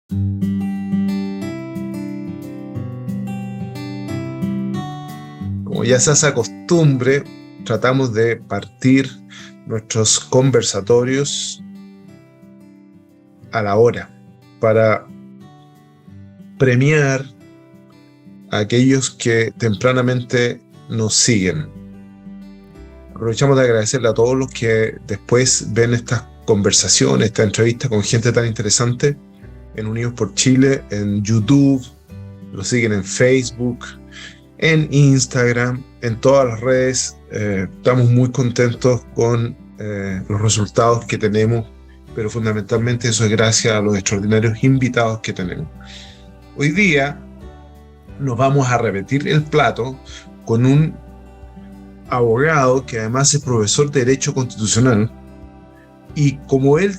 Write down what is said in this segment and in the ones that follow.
Como ya se hace costumbre, tratamos de partir nuestros conversatorios a la hora para premiar a aquellos que tempranamente nos siguen. Aprovechamos de agradecerle a todos los que después ven estas conversaciones, esta entrevista con gente tan interesante en Unidos por Chile, en YouTube, lo siguen en Facebook, en Instagram, en todas las redes. Estamos muy contentos con los resultados que tenemos, pero fundamentalmente eso es gracias a los extraordinarios invitados que tenemos. Hoy día nos vamos a repetir el plato con un abogado que además es profesor de Derecho Constitucional, y como él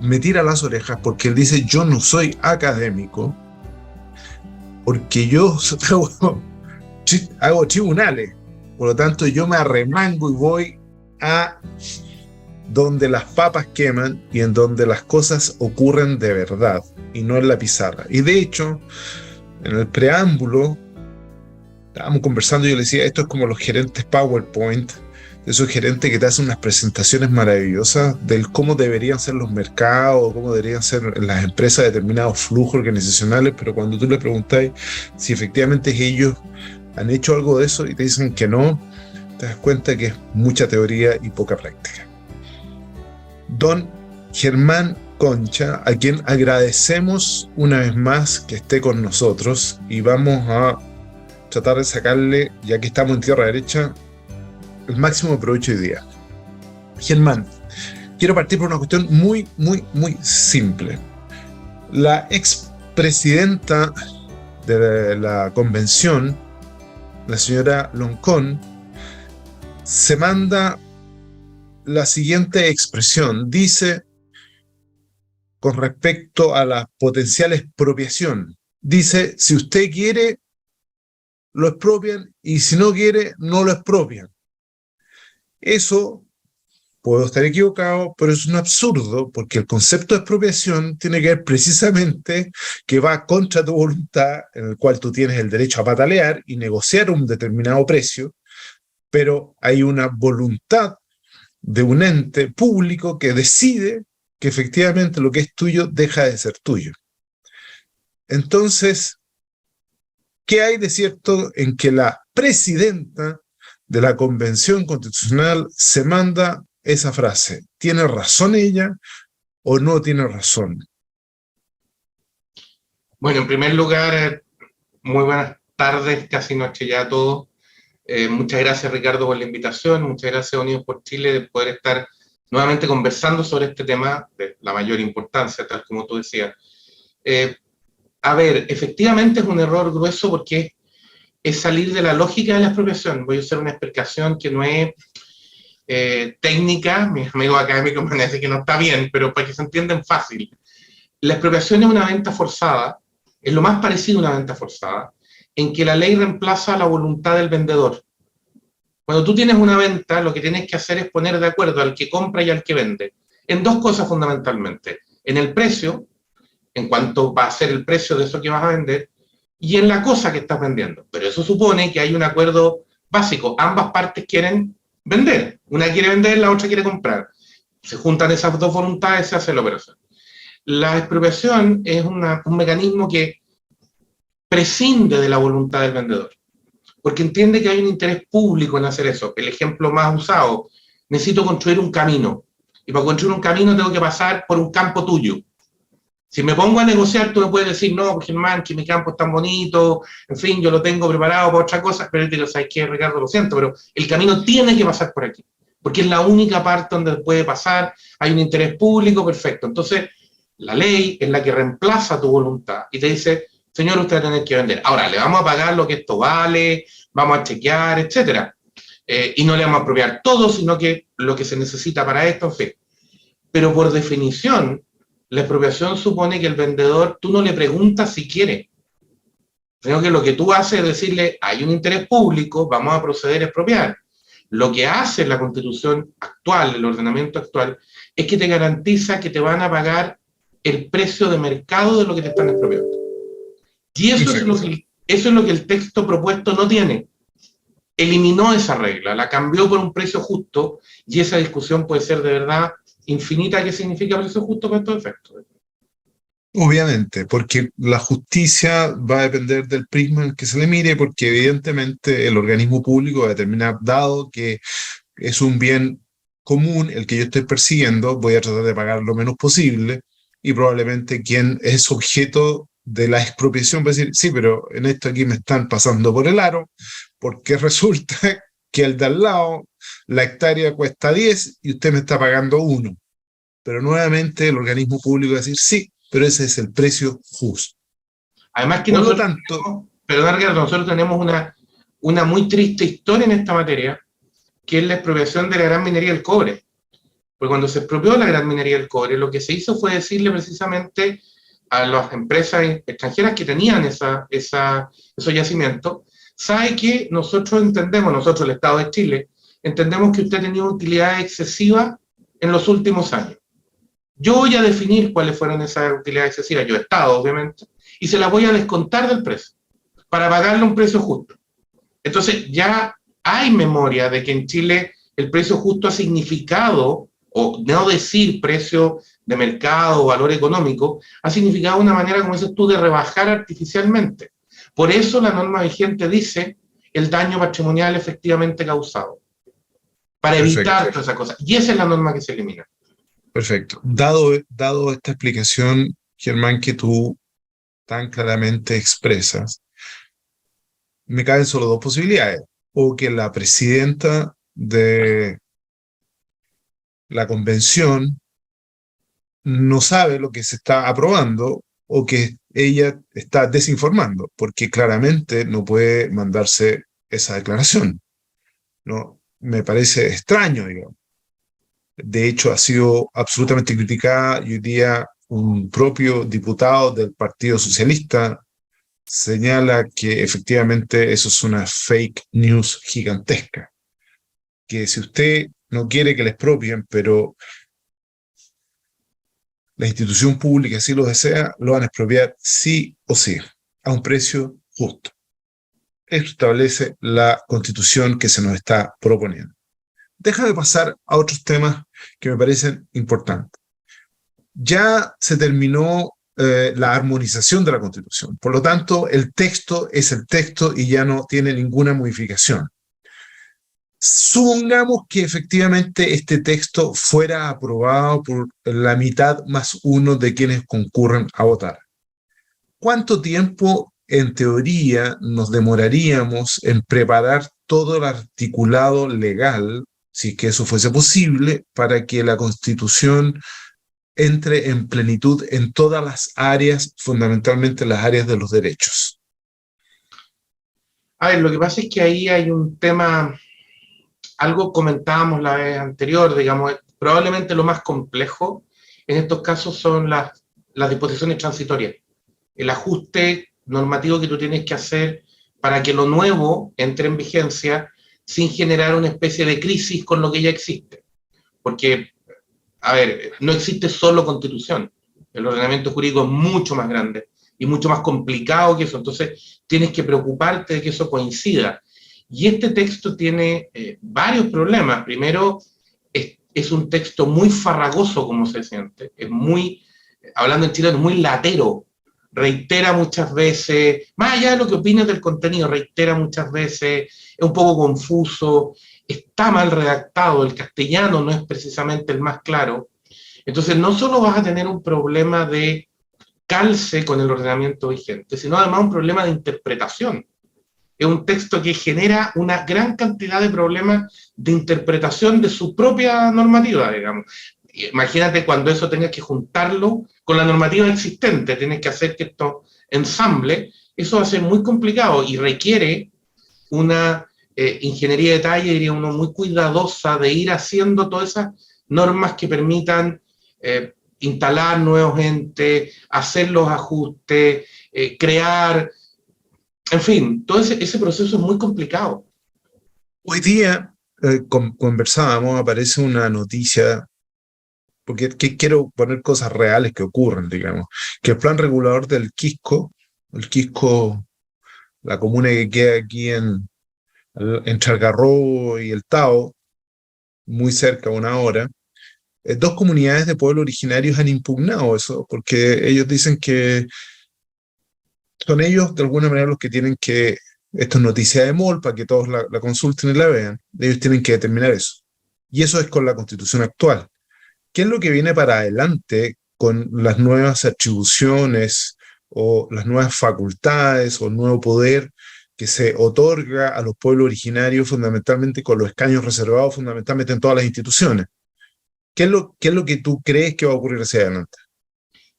me tira las orejas porque él dice: yo no soy académico, porque yo hago tribunales, por lo tanto yo me arremango y voy a donde las papas queman y en donde las cosas ocurren de verdad y no en la pizarra. Y de hecho, en el preámbulo estábamos conversando y yo le decía: esto es como los gerentes PowerPoint, de esos gerentes que te hacen unas presentaciones maravillosas del cómo deberían ser los mercados, cómo deberían ser en las empresas determinados flujos organizacionales, pero cuando tú le preguntas si efectivamente ellos han hecho algo de eso y te dicen que no, te das cuenta que es mucha teoría y poca práctica. Don Germán Concha, a quien agradecemos una vez más que esté con nosotros, y vamos a tratar de sacarle, ya que estamos en tierra derecha, el máximo provecho hoy día. Germán, quiero partir por una cuestión muy simple. La expresidenta de la convención, la señora Loncón, se manda la siguiente expresión. Dice, con respecto a la potencial expropiación, dice: si usted quiere, lo expropian, y si no quiere, no lo expropian. Eso, puedo estar equivocado, pero es un absurdo, porque el concepto de expropiación tiene que ver precisamente que va contra tu voluntad, en el cual tú tienes el derecho a patalear y negociar un determinado precio, pero hay una voluntad de un ente público que decide que efectivamente lo que es tuyo deja de ser tuyo. Entonces, ¿qué hay de cierto en que la presidenta de la Convención Constitucional se manda esa frase? ¿Tiene razón ella o no tiene razón? Bueno, en primer lugar, muy buenas tardes, casi noche ya a todos. Muchas gracias, Ricardo, por la invitación. Muchas gracias a Unidos por Chile de poder estar nuevamente conversando sobre este tema de la mayor importancia, tal como tú decías. A ver, efectivamente es un error grueso porque es salir de la lógica de la expropiación. Voy a usar una explicación que no es técnica, mis amigos académicos me van a decir que no está bien, pero para que se entiendan fácil. La expropiación es una venta forzada, es lo más parecido a una venta forzada, en que la ley reemplaza la voluntad del vendedor. Cuando tú tienes una venta, lo que tienes que hacer es poner de acuerdo al que compra y al que vende, en dos cosas fundamentalmente: en el precio, en cuanto va a ser el precio de eso que vas a vender, y en la cosa que estás vendiendo. Pero eso supone que hay un acuerdo básico. Ambas partes quieren vender. Una quiere vender, la otra quiere comprar. Se juntan esas dos voluntades, se hace la operación. La expropiación es un mecanismo que prescinde de la voluntad del vendedor, porque entiende que hay un interés público en hacer eso. El ejemplo más usado: necesito construir un camino, y para construir un camino tengo que pasar por un campo tuyo. Si me pongo a negociar, tú me puedes decir: no, Germán, que mi campo es tan bonito, en fin, yo lo tengo preparado para otra cosa, pero te digo: ¿sabes qué, Ricardo? Lo siento, pero el camino tiene que pasar por aquí, porque es la única parte donde puede pasar, hay un interés público, perfecto. Entonces, la ley es la que reemplaza tu voluntad y te dice: señor, usted va a tener que vender. Ahora, le vamos a pagar lo que esto vale, vamos a chequear, etcétera. Y no le vamos a apropiar todo, sino que lo que se necesita para esto, en fin. Pero por definición, la expropiación supone que el vendedor, tú no le preguntas si quiere, sino que lo que tú haces es decirle: hay un interés público, vamos a proceder a expropiar. Lo que hace la Constitución actual, el ordenamiento actual, es que te garantiza que te van a pagar el precio de mercado de lo que te están expropiando. Y eso es lo que el texto propuesto no tiene. Eliminó esa regla, la cambió por un precio justo, y esa discusión puede ser de verdad infinita. ¿Qué significa precio justo para estos efectos? Obviamente, porque la justicia va a depender del prisma en que se le mire, porque evidentemente el organismo público va a determinar, dado que es un bien común el que yo estoy persiguiendo, voy a tratar de pagar lo menos posible, y probablemente quien es objeto de la expropiación va a decir, sí, pero en esto aquí me están pasando por el aro, porque resulta que el de al lado, la hectárea cuesta 10 y usted me está pagando 1. Pero nuevamente el organismo público va a decir, sí, pero ese es el precio justo. Además que Por lo nosotros tanto, tenemos, perdón, Ricardo, nosotros tenemos una muy triste historia en esta materia, que es la expropiación de la gran minería del cobre. Porque cuando se expropió la gran minería del cobre, lo que se hizo fue decirle precisamente a las empresas extranjeras que tenían esos yacimientos, sabe que nosotros entendemos, nosotros el Estado de Chile, entendemos que usted ha tenido utilidades excesivas en los últimos años. Yo voy a definir cuáles fueron esas utilidades excesivas, yo Estado, obviamente, y se las voy a descontar del precio, para pagarle un precio justo. Entonces ya hay memoria de que en Chile el precio justo ha significado, o no decir precio de mercado o valor económico, ha significado una manera, como dices tú, de rebajar artificialmente. Por eso la norma vigente dice el daño patrimonial efectivamente causado, para evitar todas esas cosas. Y esa es la norma que se elimina. Perfecto. Dado esta explicación, Germán, que tú tan claramente expresas, me caben solo dos posibilidades. O que la presidenta de la convención no sabe lo que se está aprobando, o que ella está desinformando, porque claramente no puede mandarse esa declaración. ¿No? Me parece extraño, digamos. De hecho, ha sido absolutamente criticada, y hoy día un propio diputado del Partido Socialista señala que efectivamente eso es una fake news gigantesca. Que si usted no quiere que le expropien, pero la institución pública sí lo desea, lo van a expropiar sí o sí, a un precio justo. Esto establece la Constitución que se nos está proponiendo. Déjame pasar a otros temas que me parecen importantes. Ya se terminó la armonización de la Constitución. Por lo tanto, el texto es el texto y ya no tiene ninguna modificación. Supongamos que efectivamente este texto fuera aprobado por la mitad más uno de quienes concurren a votar. ¿Cuánto tiempo, en teoría, nos demoraríamos en preparar todo el articulado legal, si es que eso fuese posible, para que la Constitución entre en plenitud en todas las áreas, fundamentalmente las áreas de los derechos? A ver, lo que pasa es que ahí hay un tema, algo comentábamos la vez anterior, digamos, probablemente lo más complejo en estos casos son las disposiciones transitorias, el ajuste normativo que tú tienes que hacer para que lo nuevo entre en vigencia sin generar una especie de crisis con lo que ya existe. Porque, a ver, no existe solo Constitución, el ordenamiento jurídico es mucho más grande y mucho más complicado que eso, entonces tienes que preocuparte de que eso coincida. Y este texto tiene varios problemas. Primero, es un texto muy farragoso, como se siente, es muy, hablando en chileno, muy latero, reitera muchas veces, más allá de lo que opinas del contenido, reitera muchas veces, es un poco confuso, está mal redactado, el castellano no es precisamente el más claro. Entonces, no solo vas a tener un problema de calce con el ordenamiento vigente, sino además un problema de interpretación. Es un texto que genera una gran cantidad de problemas de interpretación de su propia normativa, digamos. Imagínate cuando eso tengas que juntarlo con la normativa existente, tienes que hacer que esto ensamble, eso va a ser muy complicado y requiere una ingeniería de detalle, diría uno, muy cuidadosa de ir haciendo todas esas normas que permitan instalar nuevos entes, hacer los ajustes, crear, en fin, todo ese proceso es muy complicado. Hoy día conversábamos, aparece una noticia porque quiero poner cosas reales que ocurren, digamos, que el plan regulador del Quisco, el Quisco, la comuna que queda aquí entre Algarrobo y el Tao, muy cerca, 1 hora, dos comunidades de pueblos originarios han impugnado eso, porque ellos dicen que son ellos de alguna manera los que tienen que, esto es noticia de MOL, para que todos la consulten y la vean, ellos tienen que determinar eso. Y eso es con la constitución actual. ¿Qué es lo que viene para adelante con las nuevas atribuciones o las nuevas facultades o el nuevo poder que se otorga a los pueblos originarios fundamentalmente con los escaños reservados fundamentalmente en todas las instituciones? ¿Qué es lo que tú crees que va a ocurrir hacia adelante?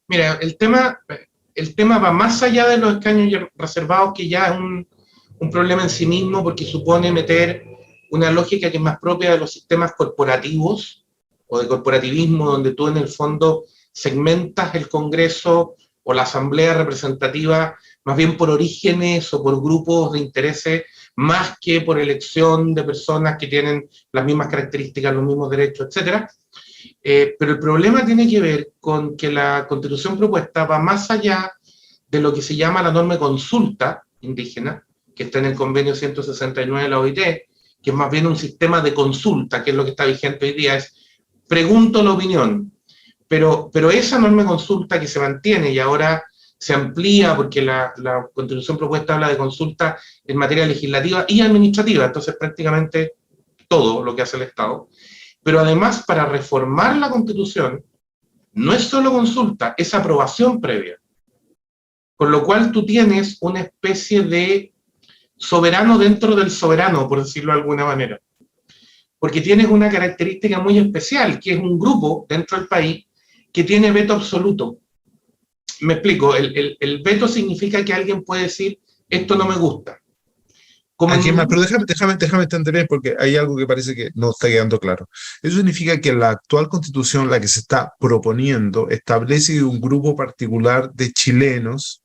Mira, el tema va más allá de los escaños reservados, que ya es un problema en sí mismo, porque supone meter una lógica que es más propia de los sistemas corporativos o de corporativismo, donde tú en el fondo segmentas el Congreso o la Asamblea Representativa más bien por orígenes o por grupos de intereses, más que por elección de personas que tienen las mismas características, los mismos derechos, etcétera. Pero el problema tiene que ver con que la constitución propuesta va más allá de lo que se llama la norma de consulta indígena, que está en el convenio 169 de la OIT, que es más bien un sistema de consulta, que es lo que está vigente hoy día, es pregunto la opinión. Pero esa norma de consulta que se mantiene y ahora se amplía, porque la constitución propuesta habla de consulta en materia legislativa y administrativa, entonces prácticamente todo lo que hace el Estado. Pero además, para reformar la Constitución, no es solo consulta, es aprobación previa. Con lo cual tú tienes una especie de soberano dentro del soberano, por decirlo de alguna manera. Porque tienes una característica muy especial, que es un grupo dentro del país que tiene veto absoluto. Me explico, el veto significa que alguien puede decir, esto no me gusta. Aquí más, pero déjame entender, porque hay algo que parece que no está quedando claro. Eso significa que la actual constitución, la que se está proponiendo, establece un grupo particular de chilenos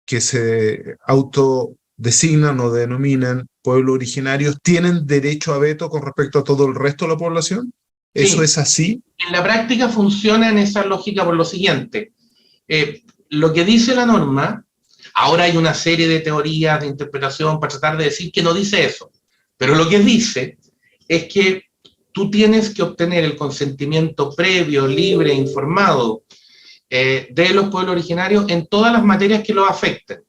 que se autodesignan o denominan pueblos originarios, ¿tienen derecho a veto con respecto a todo el resto de la población? ¿Eso Sí, es así? en la práctica funciona en esa lógica por lo siguiente. Lo que dice la norma, ahora hay una serie de teorías de interpretación para tratar de decir que no dice eso, pero lo que dice es que tú tienes que obtener el consentimiento previo, libre, informado de los pueblos originarios en todas las materias que los afecten.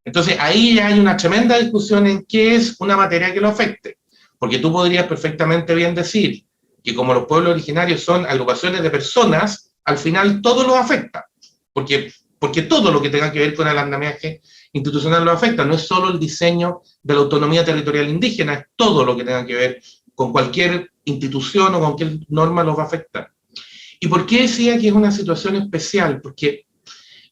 Entonces ahí ya hay una tremenda discusión en qué es una materia que lo afecte, porque tú podrías perfectamente bien decir que como los pueblos originarios son agrupaciones de personas, al final todo los afecta, porque todo lo que tenga que ver con el andamiaje institucional lo afecta, no es solo el diseño de la autonomía territorial indígena, es todo lo que tenga que ver con cualquier institución o con cualquier norma los va a afectar. ¿Y por qué decía que es una situación especial? Porque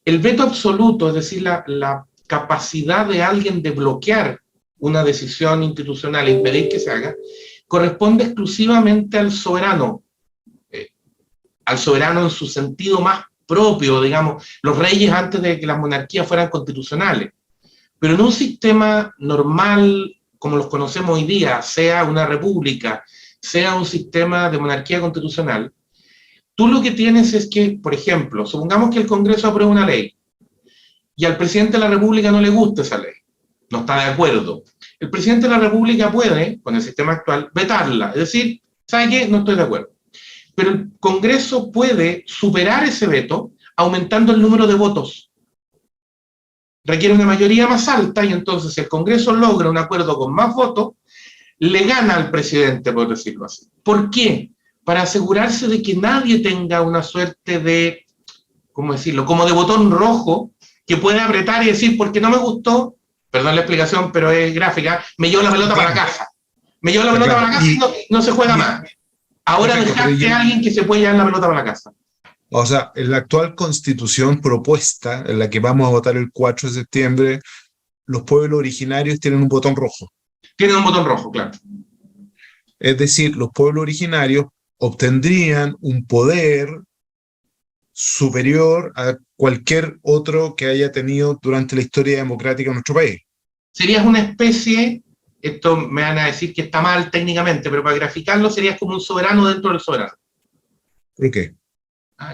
el veto absoluto, es decir, la capacidad de alguien de bloquear una decisión institucional e impedir que se haga, corresponde exclusivamente al soberano en su sentido más propio, digamos, los reyes antes de que las monarquías fueran constitucionales. Pero en un sistema normal, como los conocemos hoy día, sea una república, sea un sistema de monarquía constitucional, tú lo que tienes es que, por ejemplo, supongamos que el Congreso aprueba una ley y al presidente de la República no le gusta esa ley, no está de acuerdo. El presidente de la República puede, con el sistema actual, vetarla, es decir, ¿sabe qué? No estoy de acuerdo. Pero el Congreso puede superar ese veto aumentando el número de votos. Requiere una mayoría más alta y entonces si el Congreso logra un acuerdo con más votos, le gana al presidente, por decirlo así. ¿Por qué? Para asegurarse de que nadie tenga una suerte de, ¿cómo decirlo?, como de botón rojo que pueda apretar y decir, porque no me gustó, perdón la explicación, pero es gráfica, me llevo la pelota para la casa. Me llevo la pelota para la casa y no se juega más. Ahora dejaste a alguien que se puede llevar la pelota para la casa. O sea, en la actual constitución propuesta, en la que vamos a votar el 4 de septiembre, los pueblos originarios tienen un botón rojo. Tienen un botón rojo, claro. Es decir, los pueblos originarios obtendrían un poder superior a cualquier otro que haya tenido durante la historia democrática en nuestro país. Serías una especie, esto me van a decir que está mal técnicamente, pero para graficarlo serías como un soberano dentro del soberano. Ok.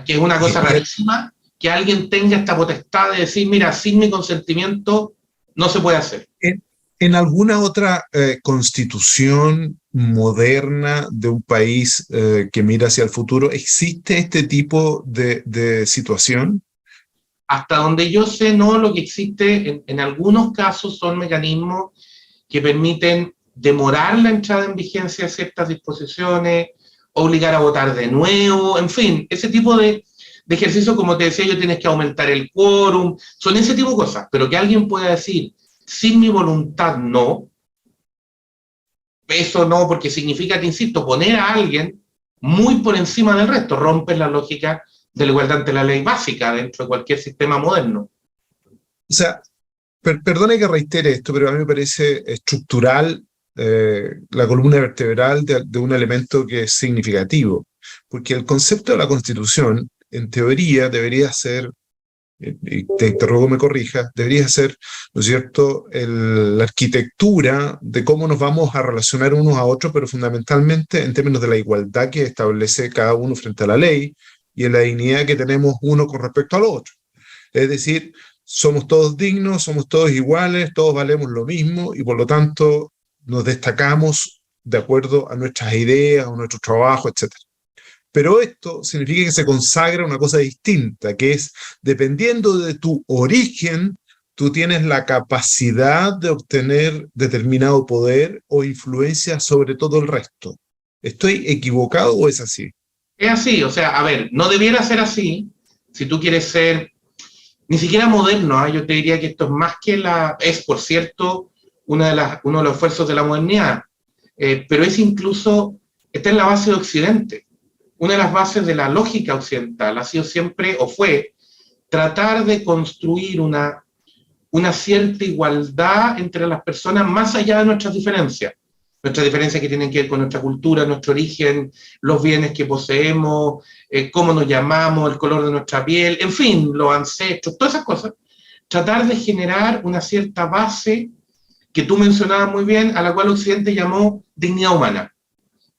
Que es una cosa rarísima, que alguien tenga esta potestad de decir, mira, sin mi consentimiento no se puede hacer. ¿En alguna otra constitución moderna de un país que mira hacia el futuro existe este tipo de situación? Hasta donde yo sé, no, lo que existe en algunos casos son mecanismos que permiten demorar la entrada en vigencia de ciertas disposiciones, obligar a votar de nuevo, en fin, ese tipo de ejercicio, como te decía yo, tienes que aumentar el quórum, son ese tipo de cosas, pero que alguien pueda decir, sin mi voluntad no, eso no, porque significa, te insisto, poner a alguien muy por encima del resto, rompe la lógica de la igualdad ante la ley básica dentro de cualquier sistema moderno. O sea, perdone que reitere esto, pero a mí me parece estructural la columna vertebral de un elemento que es significativo, porque el concepto de la Constitución, en teoría, debería ser, y te ruego me corrija, debería ser, ¿no es cierto?, la arquitectura de cómo nos vamos a relacionar unos a otros, pero fundamentalmente en términos de la igualdad que establece cada uno frente a la ley y en la dignidad que tenemos uno con respecto al otro. Es decir, somos todos dignos, somos todos iguales, todos valemos lo mismo y por lo tanto nos destacamos de acuerdo a nuestras ideas, a nuestro trabajo, etc. Pero esto significa que se consagra una cosa distinta, que es, dependiendo de tu origen, tú tienes la capacidad de obtener determinado poder o influencia sobre todo el resto. ¿Estoy equivocado o es así? Es así, o sea, a ver, no debiera ser así si tú quieres ser ni siquiera moderno, ¿eh? Yo te diría que esto es más que es por cierto, uno de los esfuerzos de la modernidad, pero es incluso, está en la base de Occidente. Una de las bases de la lógica occidental ha sido siempre, o fue, tratar de construir una cierta igualdad entre las personas más allá de nuestras diferencias que tienen que ver con nuestra cultura, nuestro origen, los bienes que poseemos, cómo nos llamamos, el color de nuestra piel, en fin, los ancestros, todas esas cosas, tratar de generar una cierta base que tú mencionabas muy bien, a la cual Occidente llamó dignidad humana,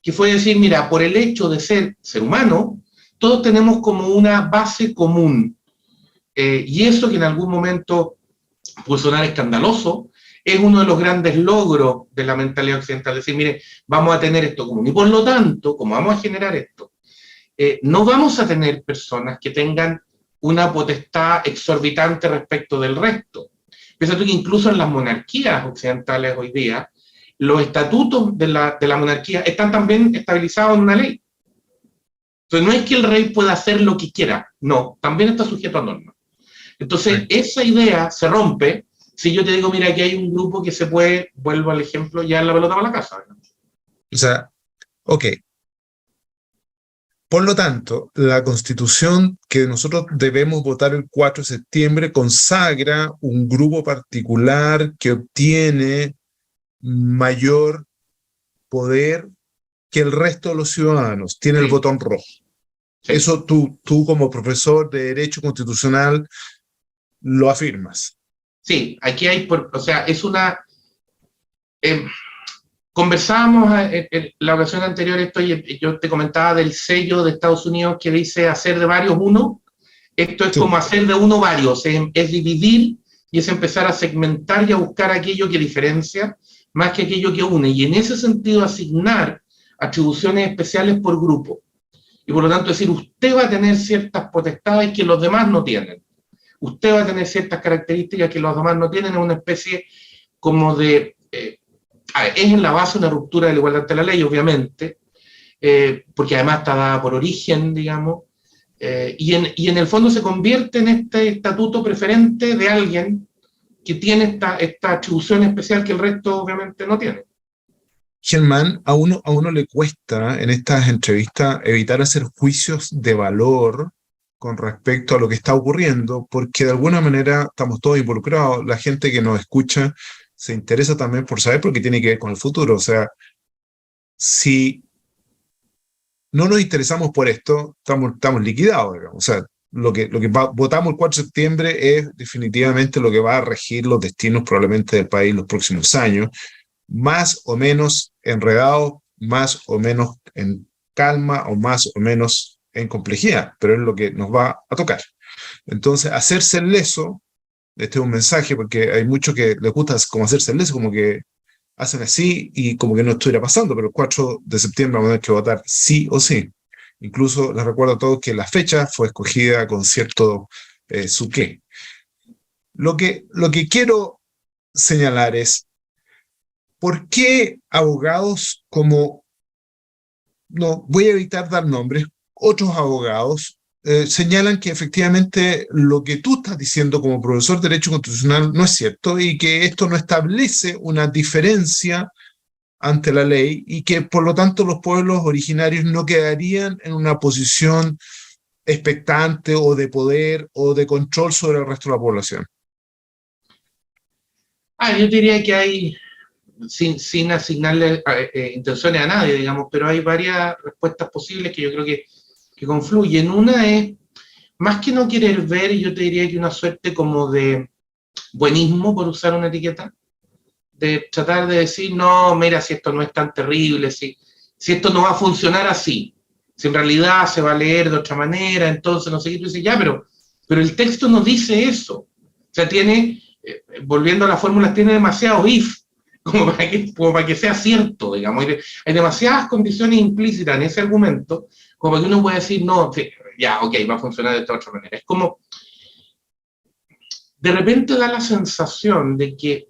que fue decir, mira, por el hecho de ser humano, todos tenemos como una base común, y eso que en algún momento puede sonar escandaloso, es uno de los grandes logros de la mentalidad occidental, decir, mire, vamos a tener esto común. Y por lo tanto, como vamos a generar esto, no vamos a tener personas que tengan una potestad exorbitante respecto del resto. Piensa tú que incluso en las monarquías occidentales hoy día, los estatutos de la monarquía están también estabilizados en una ley. Entonces no es que el rey pueda hacer lo que quiera, no, también está sujeto a normas. Entonces, sí, esa idea se rompe si yo te digo, mira, aquí hay un grupo que se puede, vuelvo al ejemplo, ya en la pelota para la casa. ¿No? O sea, ok. Por lo tanto, la Constitución que nosotros debemos votar el 4 de septiembre consagra un grupo particular que obtiene mayor poder que el resto de los ciudadanos, tiene el botón rojo. Sí. Eso tú como profesor de Derecho Constitucional lo afirmas. Sí, aquí hay, o sea, es una... conversábamos en la ocasión anterior esto y yo te comentaba del sello de Estados Unidos que dice hacer de varios uno. Esto es sí, como hacer de uno varios, es dividir y es empezar a segmentar y a buscar aquello que diferencia más que aquello que une. Y en ese sentido asignar atribuciones especiales por grupo. Y por lo tanto decir, usted va a tener ciertas potestades que los demás no tienen. Usted va a tener ciertas características que los demás no tienen, es una especie como de... es en la base una ruptura de la igualdad ante la ley, obviamente, porque además está dada por origen, digamos, y en el fondo se convierte en este estatuto preferente de alguien que tiene esta atribución especial que el resto obviamente no tiene. Germán, a uno le cuesta en estas entrevistas evitar hacer juicios de valor con respecto a lo que está ocurriendo, porque de alguna manera estamos todos involucrados, la gente que nos escucha se interesa también por saber porque tiene que ver con el futuro. O sea, si no nos interesamos por esto, estamos liquidados, digamos. O sea, lo que votamos el 4 de septiembre es definitivamente lo que va a regir los destinos probablemente del país en los próximos años, más o menos enredados, más o menos en calma o más o menos en complejidad, pero es lo que nos va a tocar. Entonces, hacerse el leso, este es un mensaje, porque hay muchos que les gusta como hacerse el leso, como que hacen así y como que no estuviera pasando, pero el 4 de septiembre vamos a tener que votar sí o sí. Incluso les recuerdo a todos que la fecha fue escogida con cierto su qué. Lo que quiero señalar es, ¿por qué abogados como, no voy a evitar dar nombres, otros abogados señalan que efectivamente lo que tú estás diciendo como profesor de Derecho Constitucional no es cierto y que esto no establece una diferencia ante la ley y que por lo tanto los pueblos originarios no quedarían en una posición expectante o de poder o de control sobre el resto de la población? Yo diría que hay, sin asignarle intenciones a nadie, digamos, pero hay varias respuestas posibles que yo creo que confluyen. Una es, más que no querer ver, yo te diría que una suerte como de buenismo, por usar una etiqueta, de tratar de decir, no, mira, si esto no es tan terrible, si esto no va a funcionar así, si en realidad se va a leer de otra manera, entonces no sé qué, tú dices, ya, pero el texto no dice eso. O sea, tiene, volviendo a las fórmulas, tiene demasiados if, como para que sea cierto, digamos. Hay demasiadas condiciones implícitas en ese argumento, como para que uno pueda decir, no, ya, ok, va a funcionar de esta otra manera. Es como, de repente da la sensación de que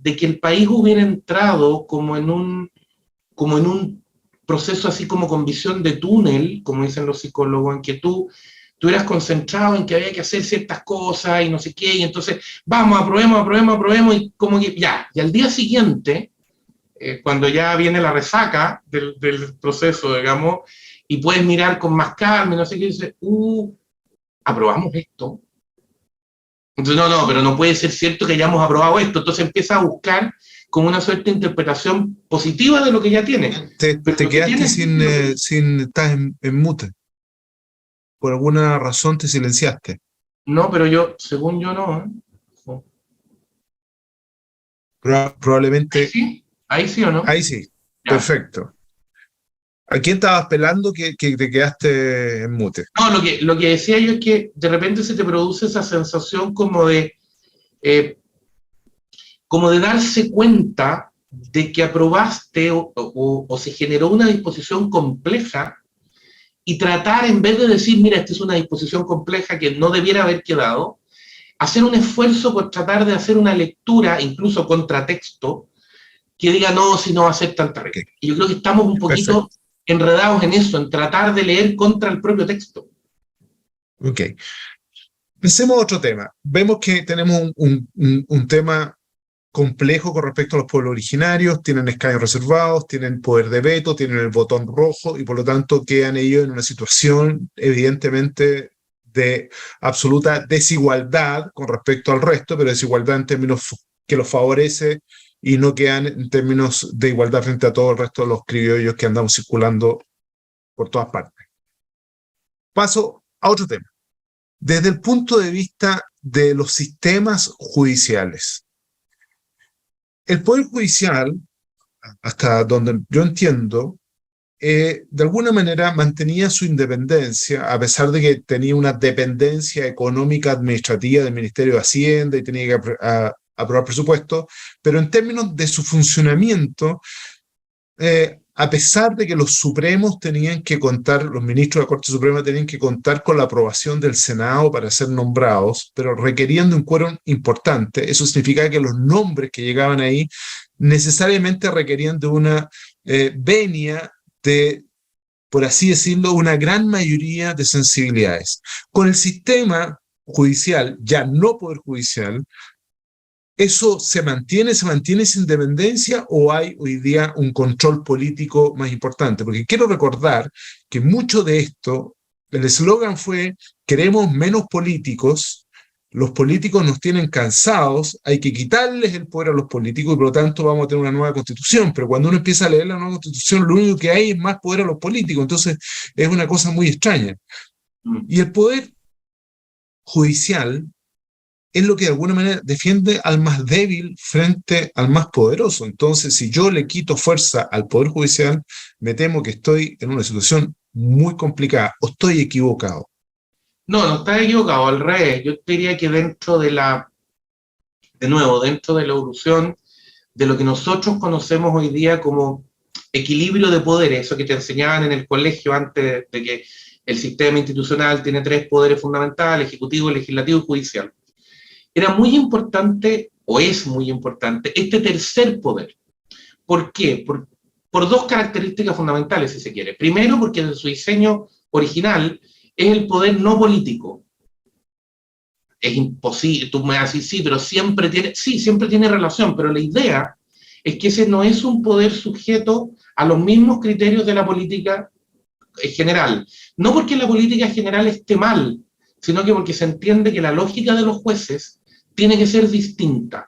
el país hubiera entrado como en un proceso así como con visión de túnel, como dicen los psicólogos, en que tú eras concentrado en que había que hacer ciertas cosas y no sé qué, y entonces, vamos, aprobemos, y como que ya, y al día siguiente, cuando ya viene la resaca del proceso, digamos, y puedes mirar con más calma, y no sé qué, dices, aprobamos esto. Entonces, no, pero no puede ser cierto que hayamos aprobado esto. Entonces empieza a buscar como una suerte de interpretación positiva de lo que ya tiene. Te quedaste sin estás en mute. Por alguna razón te silenciaste. No, pero según yo no. Probablemente. Ahí sí o no. Ahí sí, Ya. perfecto. ¿A quién estabas pelando que te quedaste en mute? No, lo que decía yo es que de repente se te produce esa sensación como de darse cuenta de que aprobaste o se generó una disposición compleja y tratar, en vez de decir, mira, esta es una disposición compleja que no debiera haber quedado, hacer un esfuerzo por tratar de hacer una lectura, incluso contratexto, que diga, no, si no va a ser tan terrible. Okay. Y yo creo que estamos un poquito enredados en eso, en tratar de leer contra el propio texto. Ok. Pensemos otro tema. Vemos que tenemos un tema complejo con respecto a los pueblos originarios, tienen escaños reservados, tienen poder de veto, tienen el botón rojo y por lo tanto quedan ellos en una situación evidentemente de absoluta desigualdad con respecto al resto, pero desigualdad en términos que los favorece y no quedan en términos de igualdad frente a todo el resto de los criollos que andamos circulando por todas partes. Paso a otro tema. Desde el punto de vista de los sistemas judiciales, el Poder Judicial, hasta donde yo entiendo, de alguna manera mantenía su independencia, a pesar de que tenía una dependencia económica administrativa del Ministerio de Hacienda y tenía que aprobar presupuestos, pero en términos de su funcionamiento, a pesar de que los supremos tenían que contar, los ministros de la Corte Suprema tenían que contar con la aprobación del Senado para ser nombrados, pero requerían de un quórum importante. Eso significaba que los nombres que llegaban ahí necesariamente requerían de una venia de, por así decirlo, una gran mayoría de sensibilidades. Con el sistema judicial, ya no poder judicial, ¿eso se mantiene esa independencia o hay hoy día un control político más importante? Porque quiero recordar que mucho de esto, el eslogan fue, queremos menos políticos, los políticos nos tienen cansados, hay que quitarles el poder a los políticos y por lo tanto vamos a tener una nueva constitución, pero cuando uno empieza a leer la nueva constitución, lo único que hay es más poder a los políticos, entonces es una cosa muy extraña. Y el poder judicial es lo que de alguna manera defiende al más débil frente al más poderoso. Entonces, si yo le quito fuerza al Poder Judicial, me temo que estoy en una situación muy complicada. ¿O estoy equivocado? No, no estás equivocado, al revés. Yo diría que de nuevo, dentro de la evolución de lo que nosotros conocemos hoy día como equilibrio de poderes, eso que te enseñaban en el colegio antes de que el sistema institucional tiene tres poderes fundamentales, ejecutivo, legislativo y judicial. Era muy importante, o es muy importante, este tercer poder. ¿Por qué? Por dos características fundamentales, si se quiere. Primero, porque en su diseño original es el poder no político. Es imposible, tú me vas a decir, sí, siempre tiene relación, pero la idea es que ese no es un poder sujeto a los mismos criterios de la política general. No porque la política general esté mal, sino que porque se entiende que la lógica de los jueces tiene que ser distinta.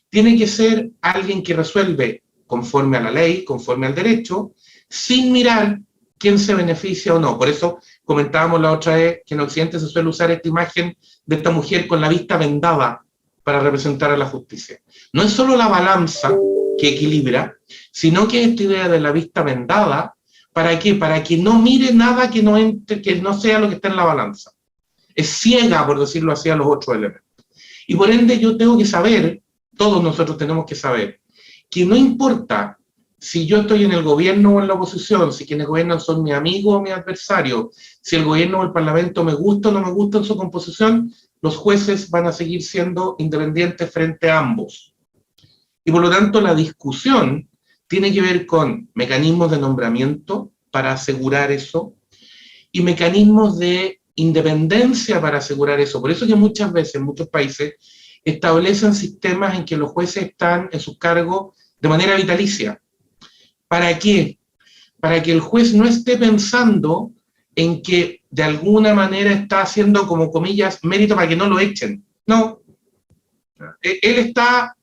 Tiene que ser alguien que resuelve conforme a la ley, conforme al derecho, sin mirar quién se beneficia o no. Por eso comentábamos la otra vez que en Occidente se suele usar esta imagen de esta mujer con la vista vendada para representar a la justicia. No es solo la balanza que equilibra, sino que esta idea de la vista vendada, ¿para qué? Para que no mire nada que no sea lo que está en la balanza. Es ciega, por decirlo así, a los otros elementos. Y por ende yo tengo que saber, todos nosotros tenemos que saber, que no importa si yo estoy en el gobierno o en la oposición, si quienes gobiernan son mis amigos o mis adversarios, si el gobierno o el parlamento me gusta o no me gusta en su composición, los jueces van a seguir siendo independientes frente a ambos. Y por lo tanto la discusión tiene que ver con mecanismos de nombramiento para asegurar eso y mecanismos de independencia para asegurar eso. Por eso que muchas veces, en muchos países, establecen sistemas en que los jueces están en sus cargos de manera vitalicia. ¿Para qué? Para que el juez no esté pensando en que de alguna manera está haciendo, como comillas, mérito para que no lo echen. No. Él está,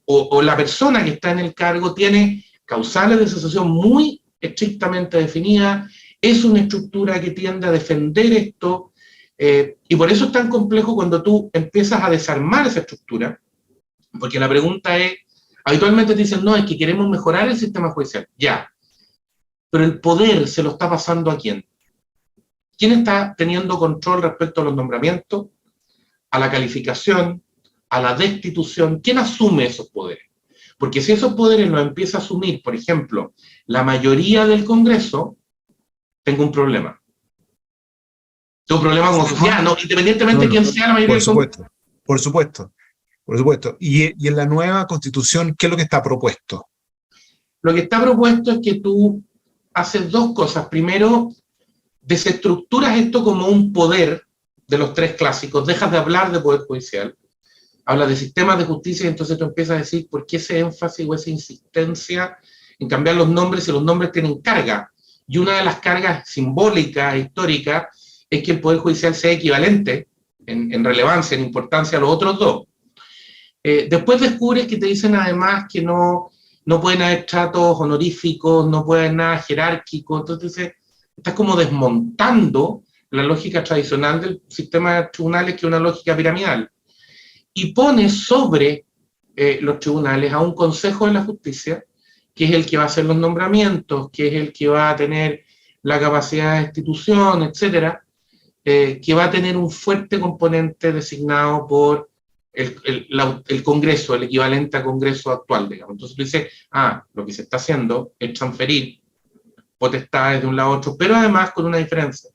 o la persona que está en el cargo tiene causales de cesación muy estrictamente definidas, es una estructura que tiende a defender esto, y por eso es tan complejo cuando tú empiezas a desarmar esa estructura, porque la pregunta es, habitualmente te dicen, no, es que queremos mejorar el sistema judicial, ya, pero el poder se lo está pasando ¿a quién? ¿Quién está teniendo control respecto a los nombramientos, a la calificación, a la destitución? ¿Quién asume esos poderes? Porque si esos poderes los empieza a asumir, por ejemplo, la mayoría del Congreso, tengo un problema. Tengo un problema como sociedad, ¿no? Independientemente de quién sea la mayoría del Congreso. Por supuesto. Por supuesto. Y en la nueva Constitución, ¿qué es lo que está propuesto? Lo que está propuesto es que tú haces dos cosas. Primero, desestructuras esto como un poder de los tres clásicos, dejas de hablar de poder judicial, hablas de sistemas de justicia y entonces tú empiezas a decir por qué ese énfasis o esa insistencia en cambiar los nombres si los nombres tienen carga. Y una de las cargas simbólicas, históricas, es que el poder judicial sea equivalente en relevancia, en importancia a los otros dos. Después descubres que te dicen además que no pueden haber tratos honoríficos, no puede haber nada jerárquico, entonces estás como desmontando la lógica tradicional del sistema de tribunales, que es una lógica piramidal, y pones sobre los tribunales a un Consejo de la Justicia, que es el que va a hacer los nombramientos, que es el que va a tener la capacidad de destitución, etcétera, que va a tener un fuerte componente designado por el Congreso, el equivalente a Congreso actual, digamos. Entonces tú dices, lo que se está haciendo es transferir potestades de un lado a otro, pero además con una diferencia,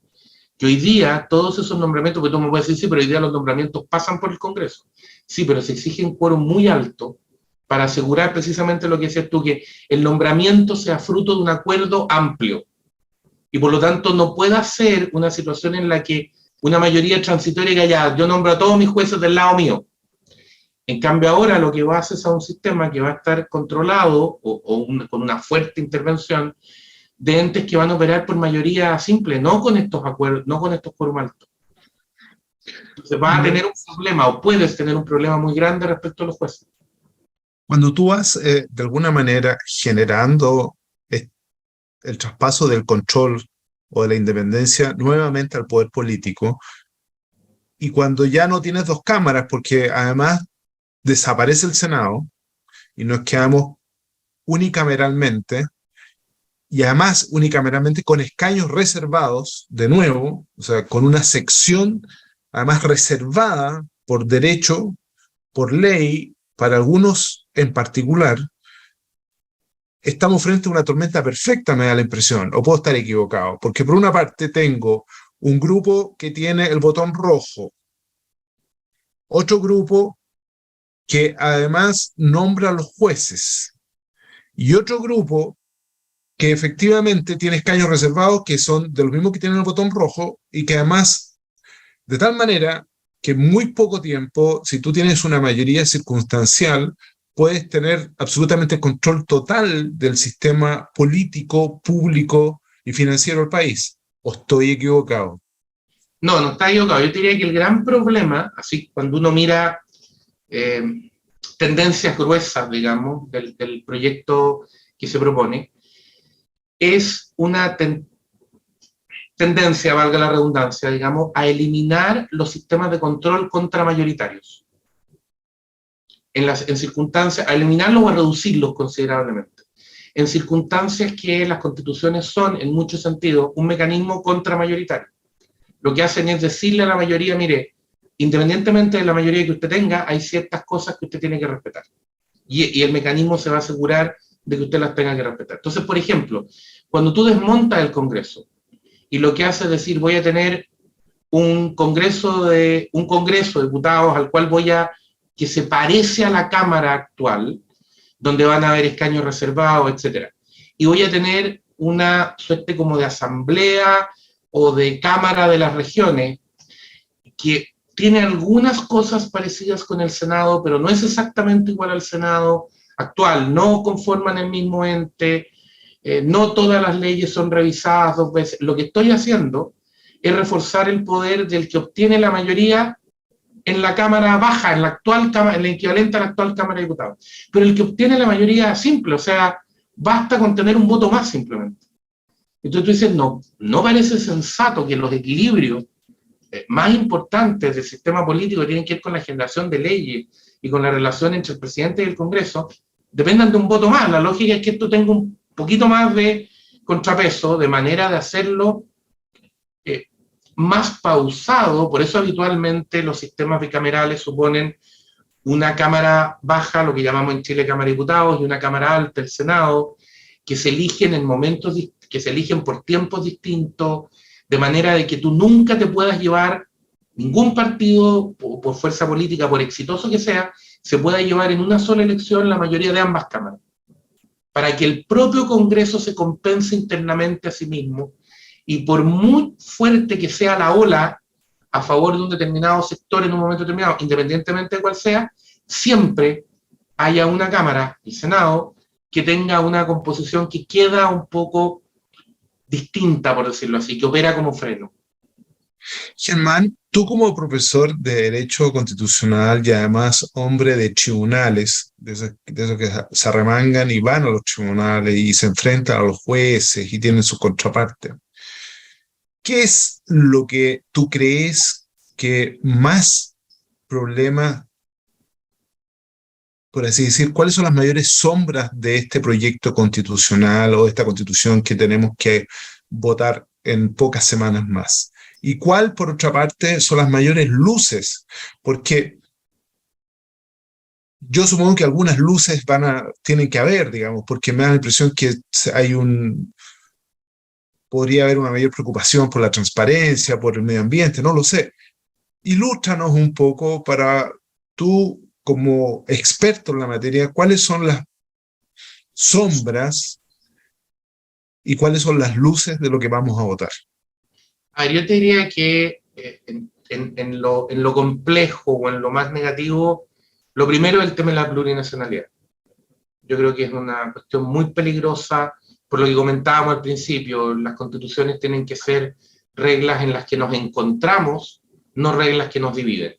que hoy día todos esos nombramientos, porque tú me puedes decir, sí, pero hoy día los nombramientos pasan por el Congreso. Sí, pero se exige un quórum muy alto para asegurar precisamente lo que decías tú, que el nombramiento sea fruto de un acuerdo amplio. Y por lo tanto no pueda ser una situación en la que una mayoría transitoria diga, ya, yo nombro a todos mis jueces del lado mío. En cambio ahora lo que va a hacer es a un sistema que va a estar controlado con una fuerte intervención de entes que van a operar por mayoría simple, no con estos acuerdos, no con estos quórum altos. Entonces vas a tener un problema, o puedes tener un problema muy grande respecto a los jueces. Cuando tú vas de alguna manera generando el traspaso del control o de la independencia nuevamente al poder político, y cuando ya no tienes dos cámaras, porque además desaparece el Senado y nos quedamos unicameralmente, y además unicameralmente con escaños reservados, de nuevo, o sea, con una sección además reservada por derecho, por ley, para algunos en particular, estamos frente a una tormenta perfecta, me da la impresión, o puedo estar equivocado, porque por una parte tengo un grupo que tiene el botón rojo, otro grupo que además nombra a los jueces, y otro grupo que efectivamente tiene escaños reservados que son de los mismos que tienen el botón rojo y que además, de tal manera que en muy poco tiempo, si tú tienes una mayoría circunstancial, puedes tener absolutamente control total del sistema político, público y financiero del país. ¿O estoy equivocado? No, no está equivocado. Yo diría que el gran problema, así cuando uno mira eh, tendencias gruesas, digamos, del proyecto que se propone, es una tendencia, valga la redundancia, digamos, a eliminar los sistemas de control contramayoritarios. En circunstancias, a eliminarlos o a reducirlos considerablemente. En circunstancias que las constituciones son, en muchos sentidos, un mecanismo contramayoritario. Lo que hacen es decirle a la mayoría, mire, independientemente de la mayoría que usted tenga, hay ciertas cosas que usted tiene que respetar. Y el mecanismo se va a asegurar de que usted las tenga que respetar. Entonces, por ejemplo, cuando tú desmontas el Congreso y lo que hace es decir, voy a tener un congreso de diputados al cual que se parece a la Cámara actual, donde van a haber escaños reservados, etcétera. Y voy a tener una suerte como de asamblea o de Cámara de las Regiones, que tiene algunas cosas parecidas con el Senado, pero no es exactamente igual al Senado actual, no conforman el mismo ente, no todas las leyes son revisadas 2 veces. Lo que estoy haciendo es reforzar el poder del que obtiene la mayoría en la Cámara Baja, en el equivalente a la actual Cámara de Diputados. Pero el que obtiene la mayoría simple, o sea, basta con tener un voto más simplemente. Entonces tú dices, no parece sensato que los equilibrios más importantes del sistema político que tienen que ver con la generación de leyes y con la relación entre el presidente y el Congreso dependan de un voto más. La lógica es que esto tenga un poquito más de contrapeso, de manera de hacerlo más pausado. Por eso habitualmente los sistemas bicamerales suponen una Cámara Baja, lo que llamamos en Chile Cámara de Diputados, y una Cámara Alta, el Senado, que se eligen en momentos, que se eligen por tiempos distintos, de manera de que tú nunca te puedas llevar, ningún partido, por fuerza política, por exitoso que sea, se pueda llevar en una sola elección la mayoría de ambas cámaras, para que el propio Congreso se compense internamente a sí mismo, y por muy fuerte que sea la ola a favor de un determinado sector en un momento determinado, independientemente de cuál sea, siempre haya una Cámara, el Senado, que tenga una composición que queda un poco distinta, por decirlo así, que opera como freno. Germán, tú como profesor de Derecho Constitucional y además hombre de tribunales, de esos que se arremangan y van a los tribunales y se enfrentan a los jueces y tienen su contraparte, ¿qué es lo que tú crees que más problemas, por así decir, cuáles son las mayores sombras de este proyecto constitucional o de esta constitución que tenemos que votar en pocas semanas más? ¿Y cuál, por otra parte, son las mayores luces? Porque yo supongo que algunas luces tienen que haber, digamos, porque me da la impresión que podría haber una mayor preocupación por la transparencia, por el medio ambiente, no lo sé. Ilústranos un poco para tú, como experto en la materia, cuáles son las sombras y cuáles son las luces de lo que vamos a votar. A ver, yo te diría que en lo complejo o en lo más negativo, lo primero es el tema de la plurinacionalidad. Yo creo que es una cuestión muy peligrosa, por lo que comentábamos al principio. Las constituciones tienen que ser reglas en las que nos encontramos, no reglas que nos dividen.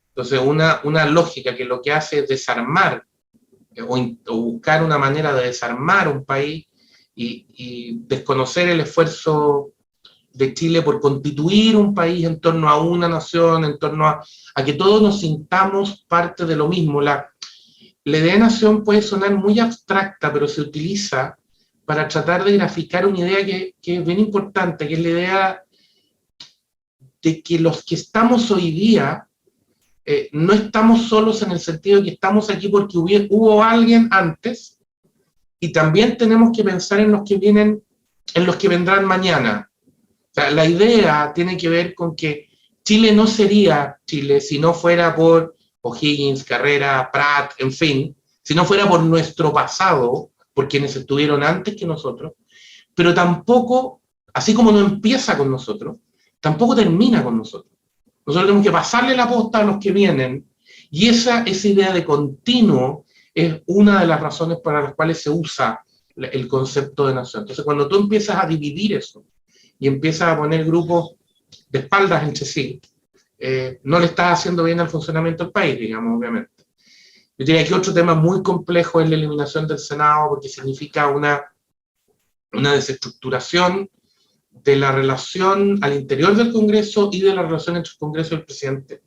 Entonces, una lógica que lo que hace es desarmar o buscar una manera de desarmar un país y desconocer el esfuerzo de Chile por constituir un país en torno a una nación, en torno a que todos nos sintamos parte de lo mismo. La idea de nación puede sonar muy abstracta, pero se utiliza para tratar de graficar una idea que es bien importante, que es la idea de que los que estamos hoy día no estamos solos en el sentido de que estamos aquí porque hubo alguien antes, y también tenemos que pensar en los que vienen, en los que vendrán mañana. O sea, la idea tiene que ver con que Chile no sería Chile si no fuera por O'Higgins, Carrera, Prat, en fin, si no fuera por nuestro pasado, por quienes estuvieron antes que nosotros, pero tampoco, así como no empieza con nosotros, tampoco termina con nosotros. Nosotros tenemos que pasarle la posta a los que vienen, y esa idea de continuo es una de las razones para las cuales se usa el concepto de nación. Entonces, cuando tú empiezas a dividir eso y empiezas a poner grupos de espaldas entre sí, no le estás haciendo bien al funcionamiento del país, digamos, obviamente. Yo diría que otro tema muy complejo es la eliminación del Senado, porque significa una desestructuración de la relación al interior del Congreso y de la relación entre el Congreso y el presidente,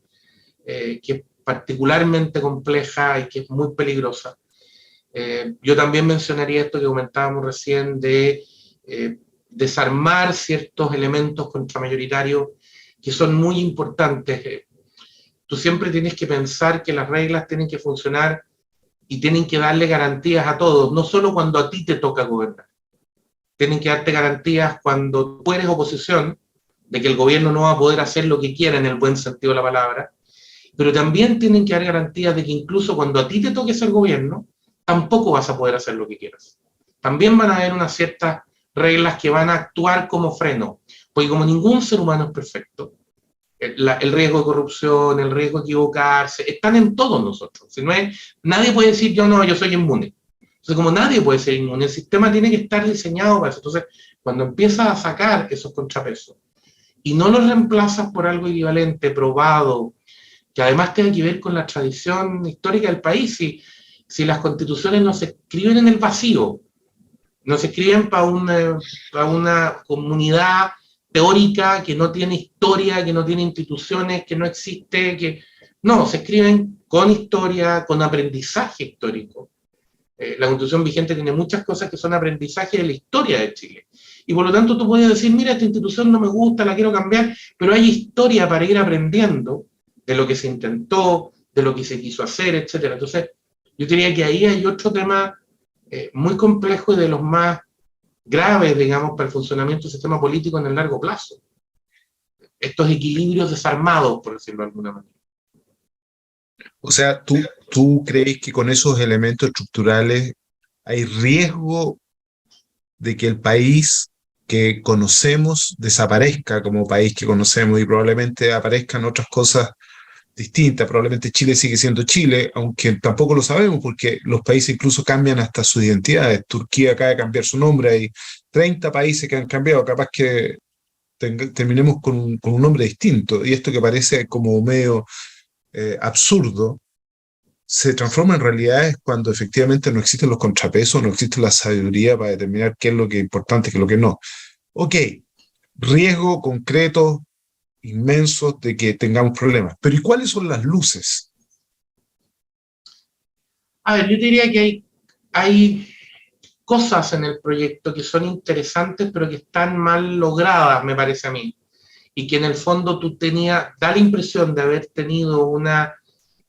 que es particularmente compleja y que es muy peligrosa. Yo también mencionaría esto que comentábamos recién de desarmar ciertos elementos contramayoritarios que son muy importantes. Tú siempre tienes que pensar que las reglas tienen que funcionar y tienen que darle garantías a todos, no solo cuando a ti te toca gobernar. Tienen que darte garantías cuando tú eres oposición, de que el gobierno no va a poder hacer lo que quiera en el buen sentido de la palabra, pero también tienen que dar garantías de que incluso cuando a ti te toque ser gobierno, tampoco vas a poder hacer lo que quieras. También van a haber unas ciertas reglas que van a actuar como freno, porque como ningún ser humano es perfecto, el riesgo de corrupción, el riesgo de equivocarse, están en todos nosotros. Si no es, nadie puede decir yo soy inmune. Entonces, como nadie puede ser inmune, el sistema tiene que estar diseñado para eso. Entonces, cuando empiezas a sacar esos contrapesos y no los reemplazas por algo equivalente, probado, que además tenga que ver con la tradición histórica del país, si las constituciones no se escriben en el vacío, no se escriben para una comunidad teórica que no tiene historia, que no tiene instituciones, que no existe, no, se escriben con historia, con aprendizaje histórico. La Constitución vigente tiene muchas cosas que son aprendizaje de la historia de Chile. Y por lo tanto tú puedes decir, mira, esta institución no me gusta, la quiero cambiar, pero hay historia para ir aprendiendo de lo que se intentó, de lo que se quiso hacer, etc. Entonces, yo diría que ahí hay otro tema muy complejo y de los más graves, digamos, para el funcionamiento del sistema político en el largo plazo. Estos equilibrios desarmados, por decirlo de alguna manera. O sea, ¿tú crees que con esos elementos estructurales hay riesgo de que el país que conocemos desaparezca como país que conocemos y probablemente aparezcan otras cosas distintas? Probablemente Chile sigue siendo Chile, aunque tampoco lo sabemos porque los países incluso cambian hasta sus identidades. Turquía acaba de cambiar su nombre, hay 30 países que han cambiado, capaz que terminemos con un nombre distinto. Y esto que parece como medio absurdo, se transforma en realidades cuando efectivamente no existen los contrapesos, no existe la sabiduría para determinar qué es lo que es importante y qué es lo que no. Ok, riesgo concreto, inmensos de que tengamos problemas, pero ¿y cuáles son las luces? A ver, yo diría que hay cosas en el proyecto que son interesantes, pero que están mal logradas, me parece a mí. Y que en el fondo da la impresión de haber tenido una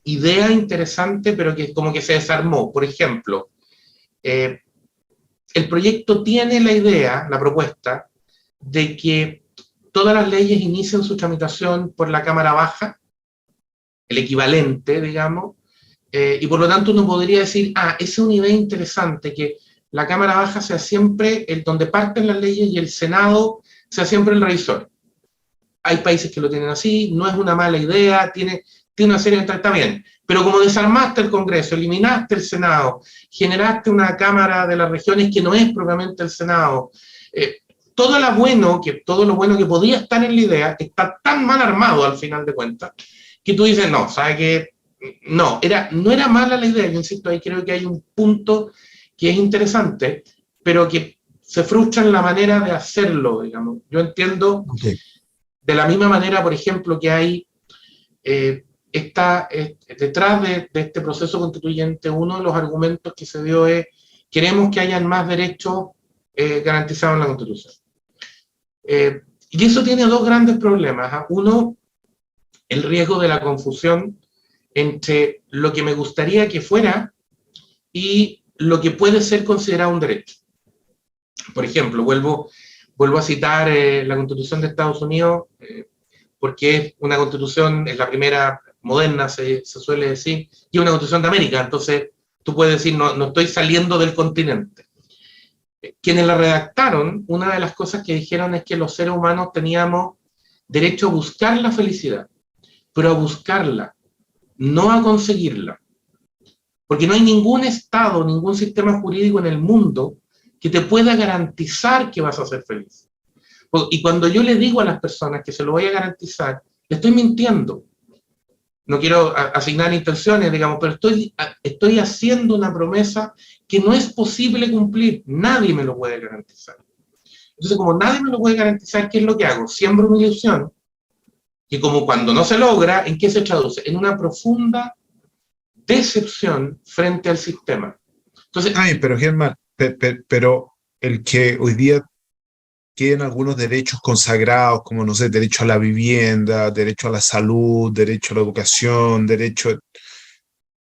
idea interesante, pero que como que se desarmó. Por ejemplo, el proyecto tiene la idea, la propuesta, de que todas las leyes inician su tramitación por la Cámara Baja, el equivalente, digamos, y por lo tanto uno podría decir, esa es una idea interesante, que la Cámara Baja sea siempre el donde parten las leyes y el Senado sea siempre el revisor. Hay países que lo tienen así, no es una mala idea, tiene una serie de... Está bien, pero como desarmaste el Congreso, eliminaste el Senado, generaste una Cámara de las Regiones que no es propiamente el Senado, todo lo bueno que podía estar en la idea está tan mal armado al final de cuentas, que tú dices, no, ¿sabes qué? No era mala la idea, yo insisto, ahí creo que hay un punto que es interesante, pero que se frustra en la manera de hacerlo, digamos. Yo entiendo, Okay. de la misma manera, por ejemplo, que hay, detrás de este proceso constituyente, uno de los argumentos que se dio es, queremos que hayan más derechos garantizado en la Constitución. Y eso tiene dos grandes problemas, ¿eh? Uno, el riesgo de la confusión entre lo que me gustaría que fuera y lo que puede ser considerado un derecho. Por ejemplo, vuelvo a citar la Constitución de Estados Unidos, porque es una constitución, es la primera moderna, se suele decir, y es una constitución de América, entonces tú puedes decir, no estoy saliendo del continente. Quienes la redactaron, una de las cosas que dijeron es que los seres humanos teníamos derecho a buscar la felicidad, pero a buscarla, no a conseguirla. Porque no hay ningún Estado, ningún sistema jurídico en el mundo que te pueda garantizar que vas a ser feliz. Y cuando yo le digo a las personas que se lo voy a garantizar, le estoy mintiendo. No quiero asignar intenciones, digamos, pero estoy haciendo una promesa que no es posible cumplir. Nadie me lo puede garantizar. Entonces, como nadie me lo puede garantizar, ¿qué es lo que hago? Siembro una ilusión, que como cuando no se logra, ¿en qué se traduce? En una profunda decepción frente al sistema. Entonces, Pero Germán, pero el que hoy día queden algunos derechos consagrados, como, no sé, derecho a la vivienda, derecho a la salud, derecho a la educación,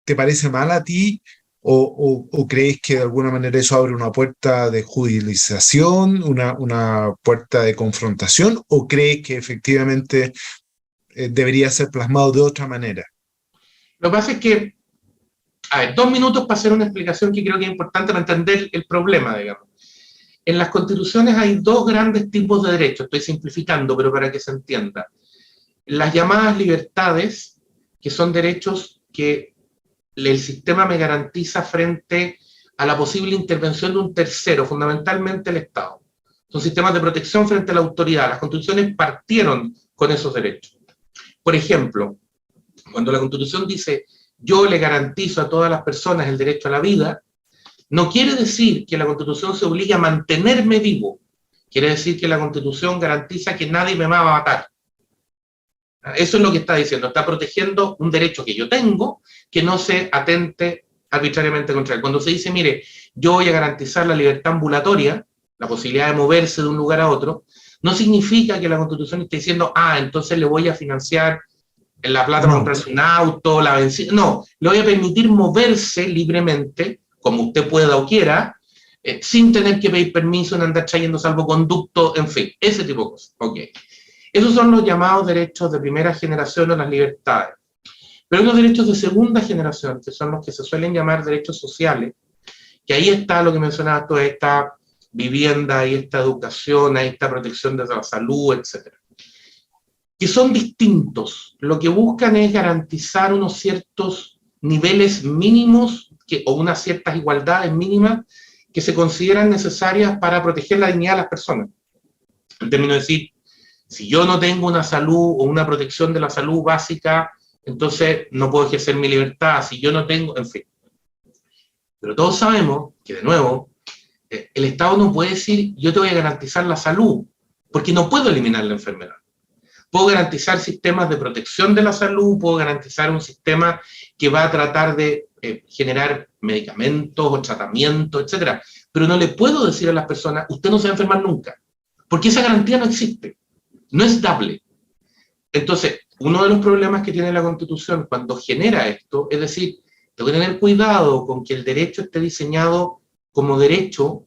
¿te parece mal a ti? ¿O crees que de alguna manera eso abre una puerta de judicialización, una puerta de confrontación? ¿O crees que efectivamente debería ser plasmado de otra manera? lo que pasa es que, 2 minutos para hacer una explicación que creo que es importante para entender el problema, digamos. En las constituciones hay dos grandes tipos de derechos, estoy simplificando, pero para que se entienda. Las llamadas libertades, que son derechos que el sistema me garantiza frente a la posible intervención de un tercero, fundamentalmente el Estado. Son sistemas de protección frente a la autoridad. Las constituciones partieron con esos derechos. Por ejemplo, cuando la Constitución dice yo le garantizo a todas las personas el derecho a la vida, no quiere decir que la Constitución se obligue a mantenerme vivo. Quiere decir que la Constitución garantiza que nadie me va a matar. Eso es lo que está diciendo. Está protegiendo un derecho que yo tengo, que no se atente arbitrariamente contra él. Cuando se dice, mire, yo voy a garantizar la libertad ambulatoria, la posibilidad de moverse de un lugar a otro, no significa que la Constitución esté diciendo, entonces le voy a financiar la plata para comprarse un auto, la benzina. No, le voy a permitir moverse libremente, como usted pueda o quiera, sin tener que pedir permiso, en andar trayendo salvoconducto, en fin, ese tipo de cosas. Okay. Esos son los llamados derechos de primera generación o las libertades. Pero hay los derechos de segunda generación, que son los que se suelen llamar derechos sociales, que ahí está lo que mencionabas tú, esta vivienda, ahí esta educación, ahí esta protección de la salud, etc. Que son distintos. Lo que buscan es garantizar unos ciertos niveles mínimos o unas ciertas igualdades mínimas que se consideran necesarias para proteger la dignidad de las personas. En términos de decir, si yo no tengo una salud o una protección de la salud básica, entonces no puedo ejercer mi libertad. Si yo no tengo, en fin. Pero todos sabemos que, de nuevo, el Estado no puede decir, yo te voy a garantizar la salud, porque no puedo eliminar la enfermedad. Puedo garantizar sistemas de protección de la salud, puedo garantizar un sistema que va a tratar de generar medicamentos o tratamientos, etc. Pero no le puedo decir a las personas, usted no se va a enfermar nunca, porque esa garantía no existe, no es dable. Entonces, uno de los problemas que tiene la Constitución cuando genera esto, es decir, tengo que tener cuidado con que el derecho esté diseñado como derecho,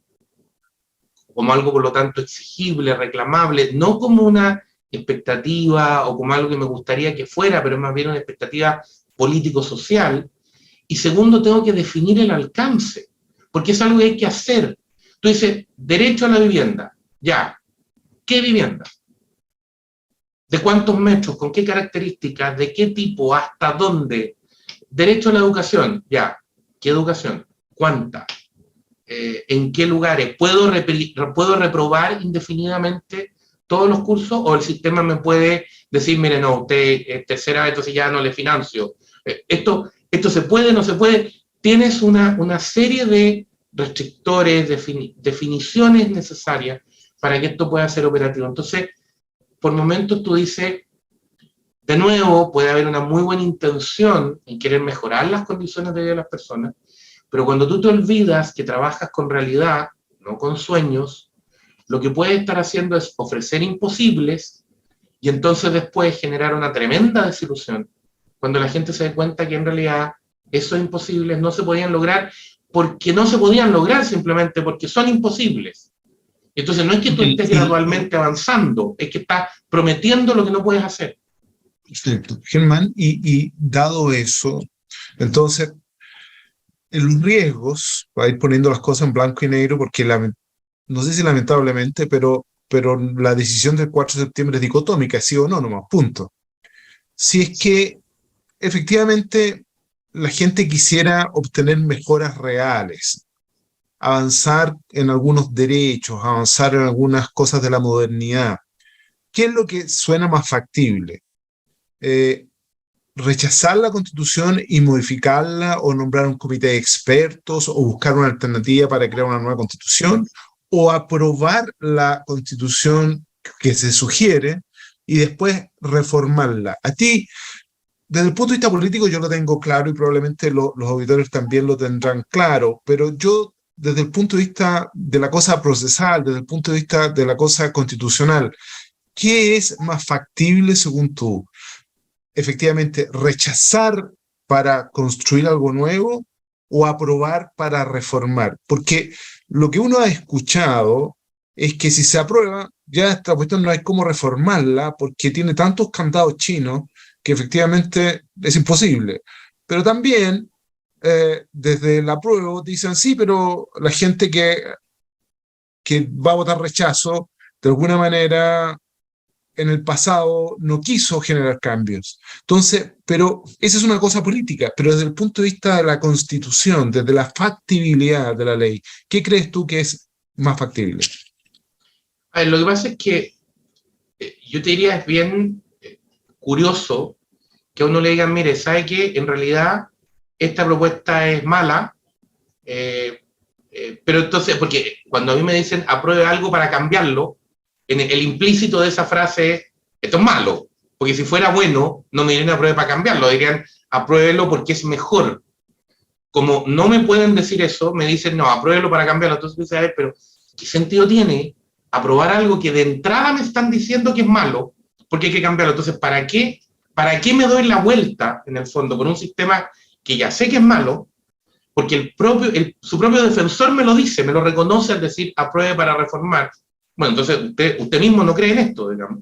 como algo por lo tanto exigible, reclamable, no como una expectativa o como algo que me gustaría que fuera, pero más bien una expectativa político-social. Y segundo, tengo que definir el alcance, porque es algo que hay que hacer. Tú dices, derecho a la vivienda, ya. ¿Qué vivienda? ¿De cuántos metros? ¿Con qué características? ¿De qué tipo? ¿Hasta dónde? Derecho a la educación, ya. ¿Qué educación? ¿Cuánta? ¿En qué lugares? ¿Puedo reprobar indefinidamente todos los cursos o el sistema me puede decir, mire, no, usted tercera vez, entonces ya no le financio? Esto se puede, no se puede. Tienes una serie de restrictores, definiciones necesarias para que esto pueda ser operativo. Entonces, por momentos tú dices, de nuevo, puede haber una muy buena intención en querer mejorar las condiciones de vida de las personas, pero cuando tú te olvidas que trabajas con realidad, no con sueños, lo que puede estar haciendo es ofrecer imposibles y entonces después generar una tremenda desilusión cuando la gente se dé cuenta que en realidad esos imposibles no se podían lograr porque no se podían lograr simplemente porque son imposibles. Entonces no es que tú estés gradualmente avanzando, es que estás prometiendo lo que no puedes hacer. Perfecto. Germán, y dado eso, entonces, en los riesgos, va a ir poniendo las cosas en blanco y negro, porque no sé si lamentablemente, pero la decisión del 4 de septiembre es dicotómica, sí o no, nomás, punto. Si es que efectivamente la gente quisiera obtener mejoras reales, avanzar en algunos derechos, avanzar en algunas cosas de la modernidad, ¿qué es lo que suena más factible? Eh, ¿Rechazar la Constitución y modificarla o nombrar un comité de expertos o buscar una alternativa para crear una nueva Constitución? ¿O aprobar la Constitución que se sugiere y después reformarla? A ti, desde el punto de vista político, yo lo tengo claro y probablemente los auditores también lo tendrán claro, pero yo, desde el punto de vista de la cosa procesal, desde el punto de vista de la cosa constitucional, ¿qué es más factible según tú? Efectivamente, rechazar para construir algo nuevo o aprobar para reformar. Porque lo que uno ha escuchado es que si se aprueba, ya esta cuestión no hay cómo reformarla porque tiene tantos candados chinos que efectivamente es imposible. Pero también, desde el apruebo, dicen, sí, pero la gente que va a votar rechazo, de alguna manera en el pasado no quiso generar cambios. Entonces, pero esa es una cosa política, pero desde el punto de vista de la Constitución, desde la factibilidad de la ley, ¿qué crees tú que es más factible? A ver, lo que pasa es que yo te diría es bien curioso que a uno le digan, mire, ¿sabe qué? En realidad esta propuesta es mala, pero entonces, porque cuando a mí me dicen apruebe algo para cambiarlo, en el implícito de esa frase es, esto es malo, porque si fuera bueno, no me dirían apruebe para cambiarlo, dirían apruébelo porque es mejor. Como no me pueden decir eso, me dicen, no, apruébelo para cambiarlo. Entonces me dicen, a ver, pero ¿qué sentido tiene aprobar algo que de entrada me están diciendo que es malo? Porque hay que cambiarlo. Entonces, ¿para qué me doy la vuelta, en el fondo, por un sistema que ya sé que es malo? Porque su propio defensor me lo dice, me lo reconoce al decir apruebe para reformar. Bueno, entonces usted mismo no cree en esto, digamos.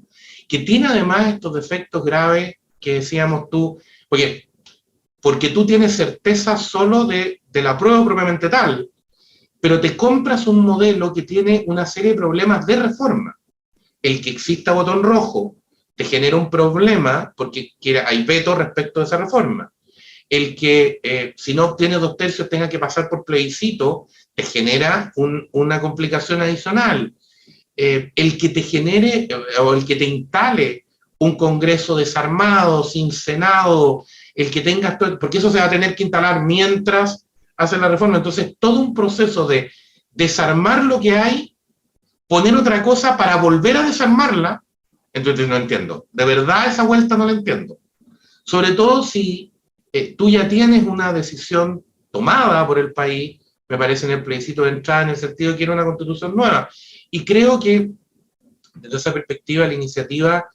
Que tiene además estos defectos graves que decíamos tú, porque tú tienes certeza solo de la prueba propiamente tal, pero te compras un modelo que tiene una serie de problemas de reforma. El que exista botón rojo te genera un problema porque hay veto respecto a esa reforma. El que si no obtiene 2/3 tenga que pasar por plebiscito te genera una complicación adicional. El que te genere o el que te instale un Congreso desarmado, sin Senado, el que tengas todo, porque eso se va a tener que instalar mientras hacen la reforma. Entonces, todo un proceso de desarmar lo que hay, poner otra cosa para volver a desarmarla, entonces no entiendo. De verdad esa vuelta no la entiendo. Sobre todo si tú ya tienes una decisión tomada por el país, me parece en el plebiscito de entrada, en el sentido de que era una constitución nueva. Y creo que, desde esa perspectiva, la iniciativa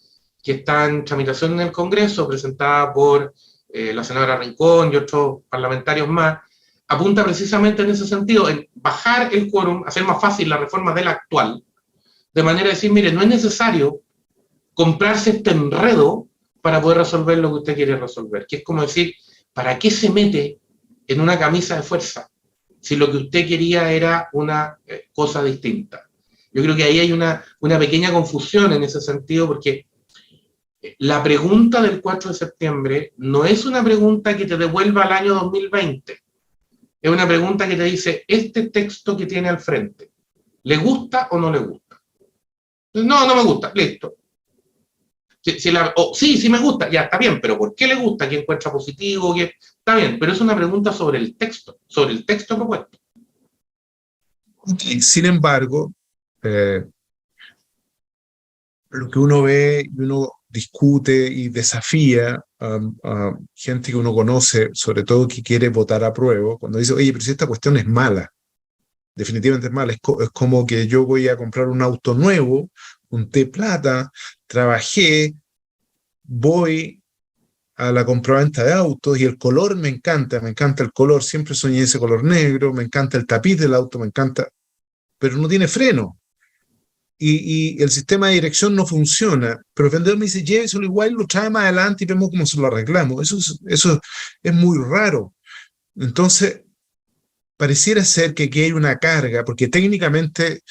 que está en tramitación en el Congreso, presentada por la senadora Rincón y otros parlamentarios más, apunta precisamente en ese sentido, en bajar el quórum, hacer más fácil la reforma de la actual, de manera de decir, mire, no es necesario comprarse este enredo para poder resolver lo que usted quiere resolver, que es como decir, ¿para qué se mete en una camisa de fuerza si lo que usted quería era una cosa distinta? Yo creo que ahí hay una pequeña confusión en ese sentido, porque la pregunta del 4 de septiembre no es una pregunta que te devuelva al año 2020, es una pregunta que te dice, este texto que tiene al frente, ¿le gusta o no le gusta? No, no me gusta, listo. Sí me gusta, ya está bien, pero ¿por qué le gusta? ¿Qué encuentra positivo? Está bien, pero es una pregunta sobre el texto propuesto. Sin embargo, lo que uno ve y uno discute y desafía a gente que uno conoce, sobre todo que quiere votar a prueba, cuando dice, oye, pero si esta cuestión es mala, definitivamente es mala. Es como que yo voy a comprar un auto nuevo, junté plata, trabajé, voy a la compraventa de autos y el color me encanta el color, siempre soñé ese color negro, me encanta el tapiz del auto, me encanta, pero no tiene freno. Y el sistema de dirección no funciona, pero el vendedor me dice, lléveselo igual, lo trae más adelante y vemos cómo se lo arreglamos. Eso es muy raro. Entonces, pareciera ser que aquí hay una carga, porque técnicamente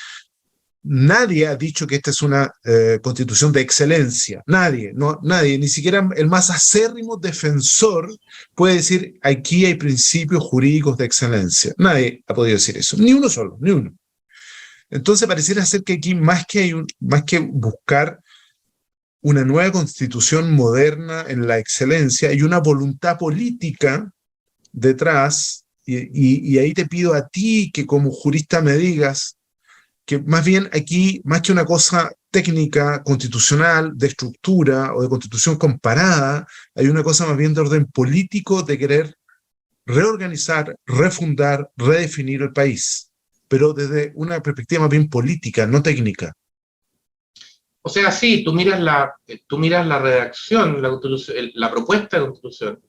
nadie ha dicho que esta es una constitución de excelencia. Nadie, no, nadie, ni siquiera el más acérrimo defensor puede decir aquí hay principios jurídicos de excelencia. Nadie ha podido decir eso, ni uno solo, ni uno. Entonces pareciera ser que aquí más que buscar una nueva constitución moderna en la excelencia, hay una voluntad política detrás, y ahí te pido a ti que como jurista me digas que más bien aquí, más que una cosa técnica, constitucional, de estructura o de constitución comparada, hay una cosa más bien de orden político de querer reorganizar, refundar, redefinir el país, pero desde una perspectiva más bien política, no técnica. O sea, sí, tú miras la redacción, la propuesta de constitución,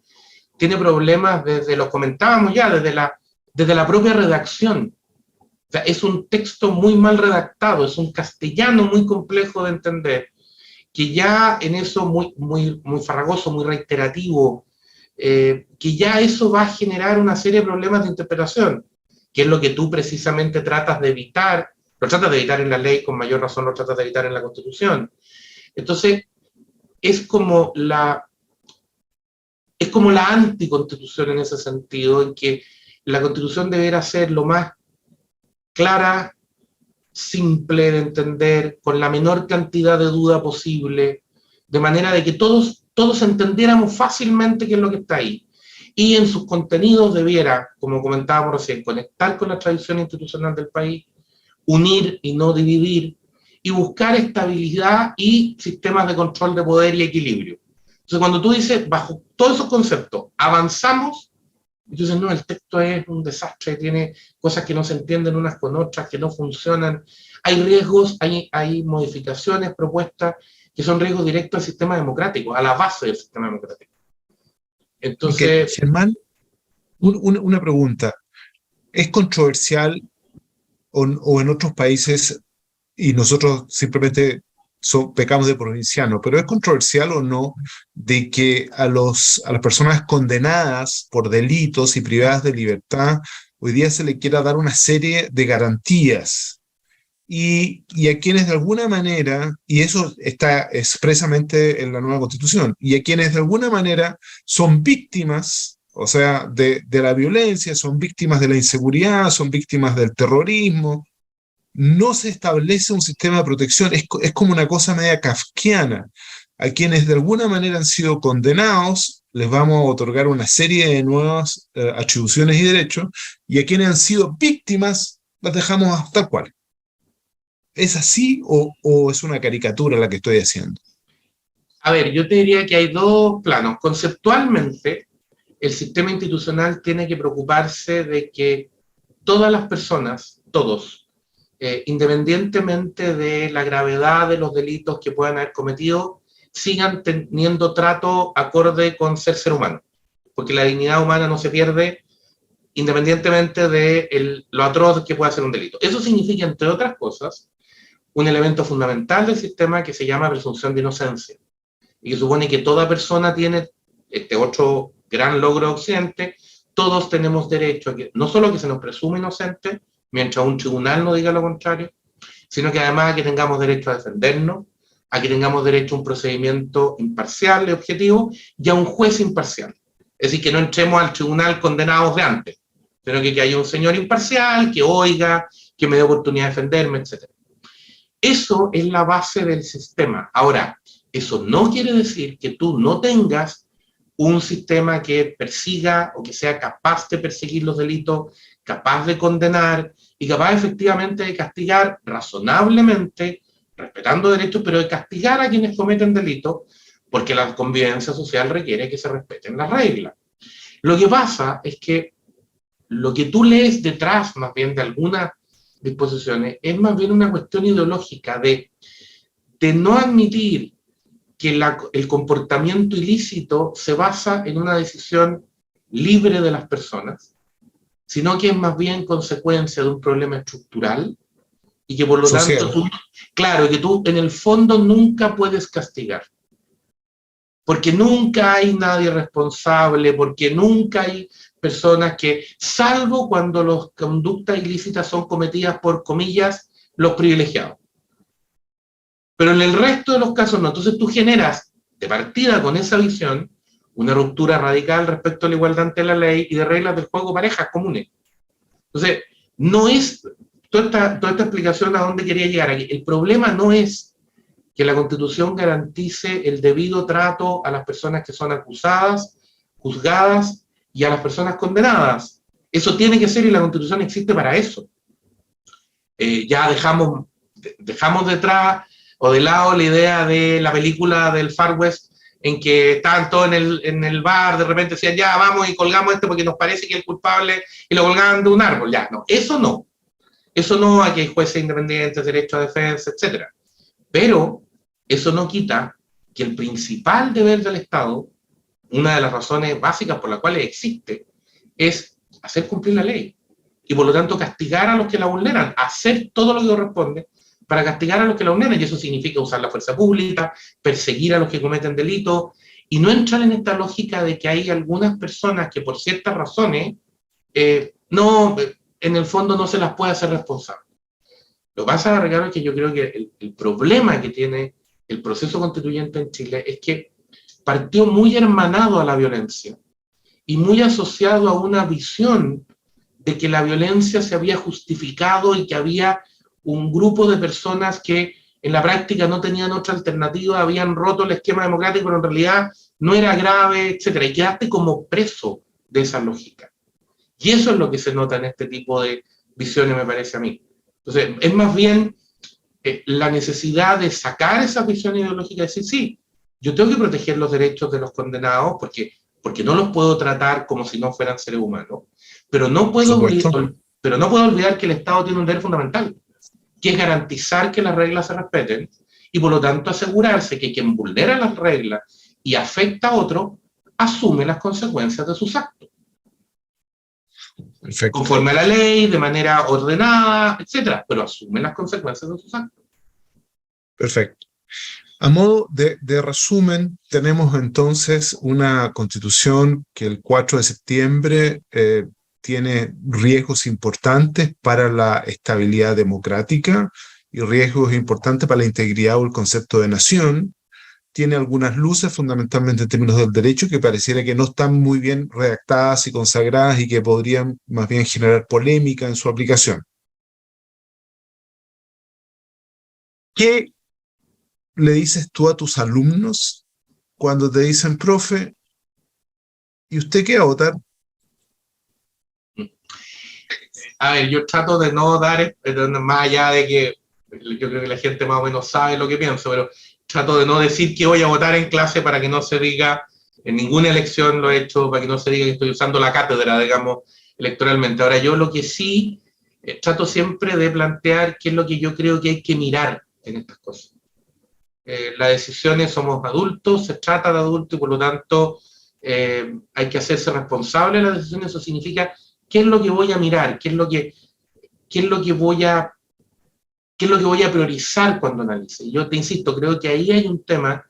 tiene problemas desde, lo comentábamos ya, desde la propia redacción. O sea, es un texto muy mal redactado, es un castellano muy complejo de entender, que ya en eso muy farragoso, muy reiterativo, que ya eso va a generar una serie de problemas de interpretación, que es lo que tú precisamente tratas de evitar, lo tratas de evitar en la ley, con mayor razón lo tratas de evitar en la Constitución. Entonces, es como la anticonstitución en ese sentido, en que la Constitución deberá ser lo más clara, simple de entender, con la menor cantidad de duda posible, de manera de que todos entendiéramos fácilmente qué es lo que está ahí. Y en sus contenidos debiera, como comentábamos recién, conectar con la tradición institucional del país, unir y no dividir, y buscar estabilidad y sistemas de control de poder y equilibrio. Entonces, cuando tú dices, bajo todos esos conceptos, avanzamos, y tú dices, no, el texto es un desastre, tiene cosas que no se entienden unas con otras, que no funcionan, hay riesgos, hay modificaciones propuestas que son riesgos directos al sistema democrático, a la base del sistema democrático. Entonces, Germán, una pregunta. ¿Es controversial o en otros países, y nosotros simplemente pecamos de provinciano, pero es controversial o no de que a las personas condenadas por delitos y privadas de libertad hoy día se le quiera dar una serie de garantías? Y a quienes de alguna manera, y eso está expresamente en la nueva Constitución, y a quienes de alguna manera son víctimas, o sea, de la violencia, son víctimas de la inseguridad, son víctimas del terrorismo, no se establece un sistema de protección, es como una cosa media kafkiana. A quienes de alguna manera han sido condenados, les vamos a otorgar una serie de nuevas atribuciones y derechos, y a quienes han sido víctimas, las dejamos tal cual. ¿Es así o es una caricatura la que estoy haciendo? a ver, yo te diría que hay dos planos. Conceptualmente, el sistema institucional tiene que preocuparse de que todas las personas, todos, independientemente de la gravedad de los delitos que puedan haber cometido, sigan teniendo trato acorde con ser humano, porque la dignidad humana no se pierde independientemente de lo atroz que pueda ser un delito. Eso significa, entre otras cosas, un elemento fundamental del sistema que se llama presunción de inocencia, y que supone que toda persona tiene este otro gran logro de Occidente. Todos tenemos derecho a que, no solo que se nos presume inocente, mientras un tribunal no diga lo contrario, sino que además a que tengamos derecho a defendernos, a que tengamos derecho a un procedimiento imparcial y objetivo, y a un juez imparcial. Es decir, que no entremos al tribunal condenados de antes, sino que haya un señor imparcial, que oiga, que me dé oportunidad de defenderme, etc. Eso es la base del sistema. Ahora, eso no quiere decir que tú no tengas un sistema que persiga o que sea capaz de perseguir los delitos, capaz de condenar y capaz efectivamente de castigar razonablemente, respetando derechos, pero de castigar a quienes cometen delitos, porque la convivencia social requiere que se respeten las reglas. Lo que pasa es que lo que tú lees detrás, más bien, de alguna disposiciones es más bien una cuestión ideológica de no admitir que el comportamiento ilícito se basa en una decisión libre de las personas, sino que es más bien consecuencia de un problema estructural y que por lo social. tanto, claro, que tú en el fondo nunca puedes castigar. Porque nunca hay nadie responsable, porque nunca hay personas que, salvo cuando las conductas ilícitas son cometidas por, comillas, los privilegiados. Pero en el resto de los casos no. Entonces tú generas, de partida con esa visión, una ruptura radical respecto a la igualdad ante la ley y de reglas del juego parejas comunes. Entonces, no es toda esta explicación a dónde quería llegar aquí. El problema no es que la Constitución garantice el debido trato a las personas que son acusadas, juzgadas y a las personas condenadas. Eso tiene que ser y la Constitución existe para eso. Ya dejamos detrás o de lado la idea de la película del Far West en que estaban todos en el bar, de repente decían, ya, vamos y colgamos porque nos parece que es el culpable, y lo colgaban de un árbol. Ya, no, eso no. Eso no, aquí hay jueces independientes, derecho a defensa, etc. Pero eso no quita que el principal deber del Estado, una de las razones básicas por las cuales existe, es hacer cumplir la ley. Y por lo tanto castigar a los que la vulneran, hacer todo lo que corresponde para castigar a los que la vulneran. Y eso significa usar la fuerza pública, perseguir a los que cometen delitos, y no entrar en esta lógica de que hay algunas personas que por ciertas razones, en el fondo no se las puede hacer responsables. Lo que pasa, Ricardo, es que yo creo que el problema que tiene el proceso constituyente en Chile es que partió muy hermanado a la violencia y muy asociado a una visión de que la violencia se había justificado y que había un grupo de personas que en la práctica no tenían otra alternativa, habían roto el esquema democrático, pero en realidad no era grave, etc. Y quedaste como preso de esa lógica. Y eso es lo que se nota en este tipo de visiones, me parece a mí. Entonces, es más bien la necesidad de sacar esa visión ideológica y decir, sí, yo tengo que proteger los derechos de los condenados porque no los puedo tratar como si no fueran seres humanos, pero no puedo olvidar que el Estado tiene un deber fundamental, que es garantizar que las reglas se respeten y por lo tanto asegurarse que quien vulnera las reglas y afecta a otro asume las consecuencias de sus actos. Perfecto. Conforme a la ley, de manera ordenada, etcétera, pero asume las consecuencias de sus actos. Perfecto. A modo de resumen, tenemos entonces una constitución que el 4 de septiembre tiene riesgos importantes para la estabilidad democrática y riesgos importantes para la integridad o el concepto de nación. Tiene algunas luces, fundamentalmente en términos del derecho, que pareciera que no están muy bien redactadas y consagradas y que podrían más bien generar polémica en su aplicación. ¿Qué le dices tú a tus alumnos cuando te dicen, profe, ¿y usted qué va a votar? A ver, yo trato de no dar, más allá de que yo creo que la gente más o menos sabe lo que pienso, pero trato de no decir que voy a votar en clase para que no se diga, en ninguna elección lo he hecho, para que no se diga que estoy usando la cátedra, digamos, electoralmente. Ahora, yo lo que sí trato siempre de plantear qué es lo que yo creo que hay que mirar en estas cosas. Las decisiones, somos adultos, se trata de adultos y por lo tanto hay que hacerse responsable de las decisiones. Eso significa qué es lo que voy a mirar, qué es lo que voy a priorizar cuando analice. Yo te insisto, creo que ahí hay un tema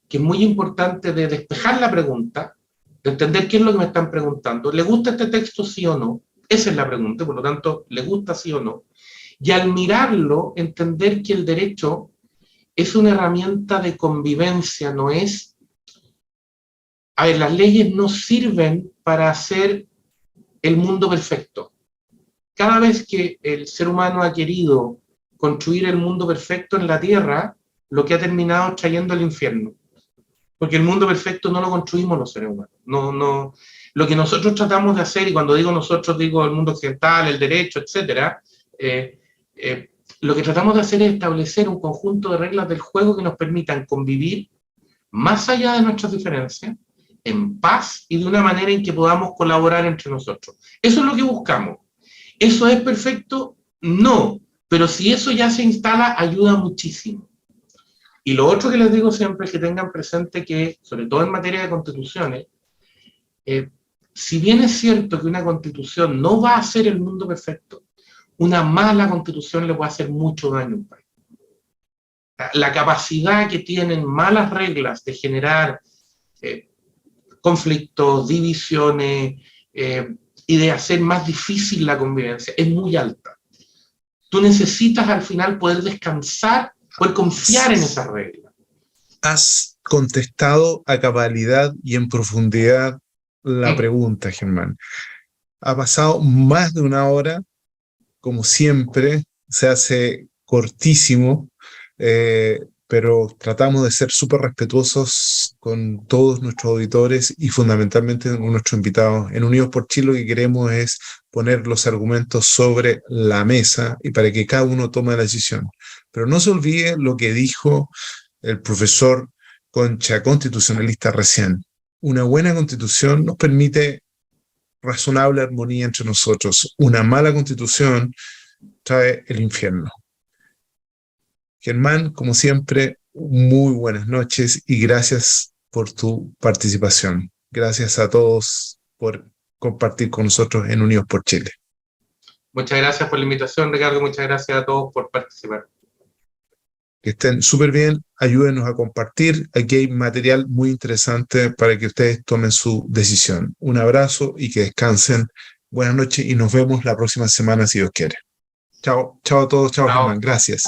que es muy importante de despejar la pregunta, de entender qué es lo que me están preguntando. ¿Le gusta este texto, sí o no? Esa es la pregunta, por lo tanto, ¿le gusta sí o no? Y al mirarlo, entender que el derecho es una herramienta de convivencia, no es... A ver, las leyes no sirven para hacer el mundo perfecto. Cada vez que el ser humano ha querido construir el mundo perfecto en la Tierra, lo que ha terminado es trayendo el infierno. Porque el mundo perfecto no lo construimos los seres humanos. No. Lo que nosotros tratamos de hacer, y cuando digo nosotros digo el mundo occidental, el derecho, etc., lo que tratamos de hacer es establecer un conjunto de reglas del juego que nos permitan convivir más allá de nuestras diferencias, en paz y de una manera en que podamos colaborar entre nosotros. Eso es lo que buscamos. ¿Eso es perfecto? No, pero si eso ya se instala, ayuda muchísimo. Y lo otro que les digo siempre es que tengan presente que, sobre todo en materia de constituciones, si bien es cierto que una constitución no va a hacer el mundo perfecto, una mala constitución le puede hacer mucho daño a un país. La capacidad que tienen malas reglas de generar conflictos, divisiones y de hacer más difícil la convivencia es muy alta. Tú necesitas al final poder descansar, poder confiar en esas reglas. Has contestado a cabalidad y en profundidad la pregunta, Germán. Ha pasado más de una hora, como siempre, se hace cortísimo, pero tratamos de ser súper respetuosos con todos nuestros auditores y fundamentalmente con nuestros invitados. En Unidos por Chile lo que queremos es poner los argumentos sobre la mesa y para que cada uno tome la decisión. Pero no se olvide lo que dijo el profesor Concha, constitucionalista recién. Una buena constitución nos permite razonable armonía entre nosotros. Una mala constitución trae el infierno. Germán, como siempre, muy buenas noches y gracias por tu participación. Gracias a todos por compartir con nosotros en Unidos por Chile. Muchas gracias por la invitación, Ricardo. Muchas gracias a todos por participar. Que estén súper bien, ayúdenos a compartir. Aquí hay material muy interesante para que ustedes tomen su decisión. Un abrazo y que descansen. Buenas noches y nos vemos la próxima semana si Dios quiere. Chao, chao a todos, chao, Germán, gracias.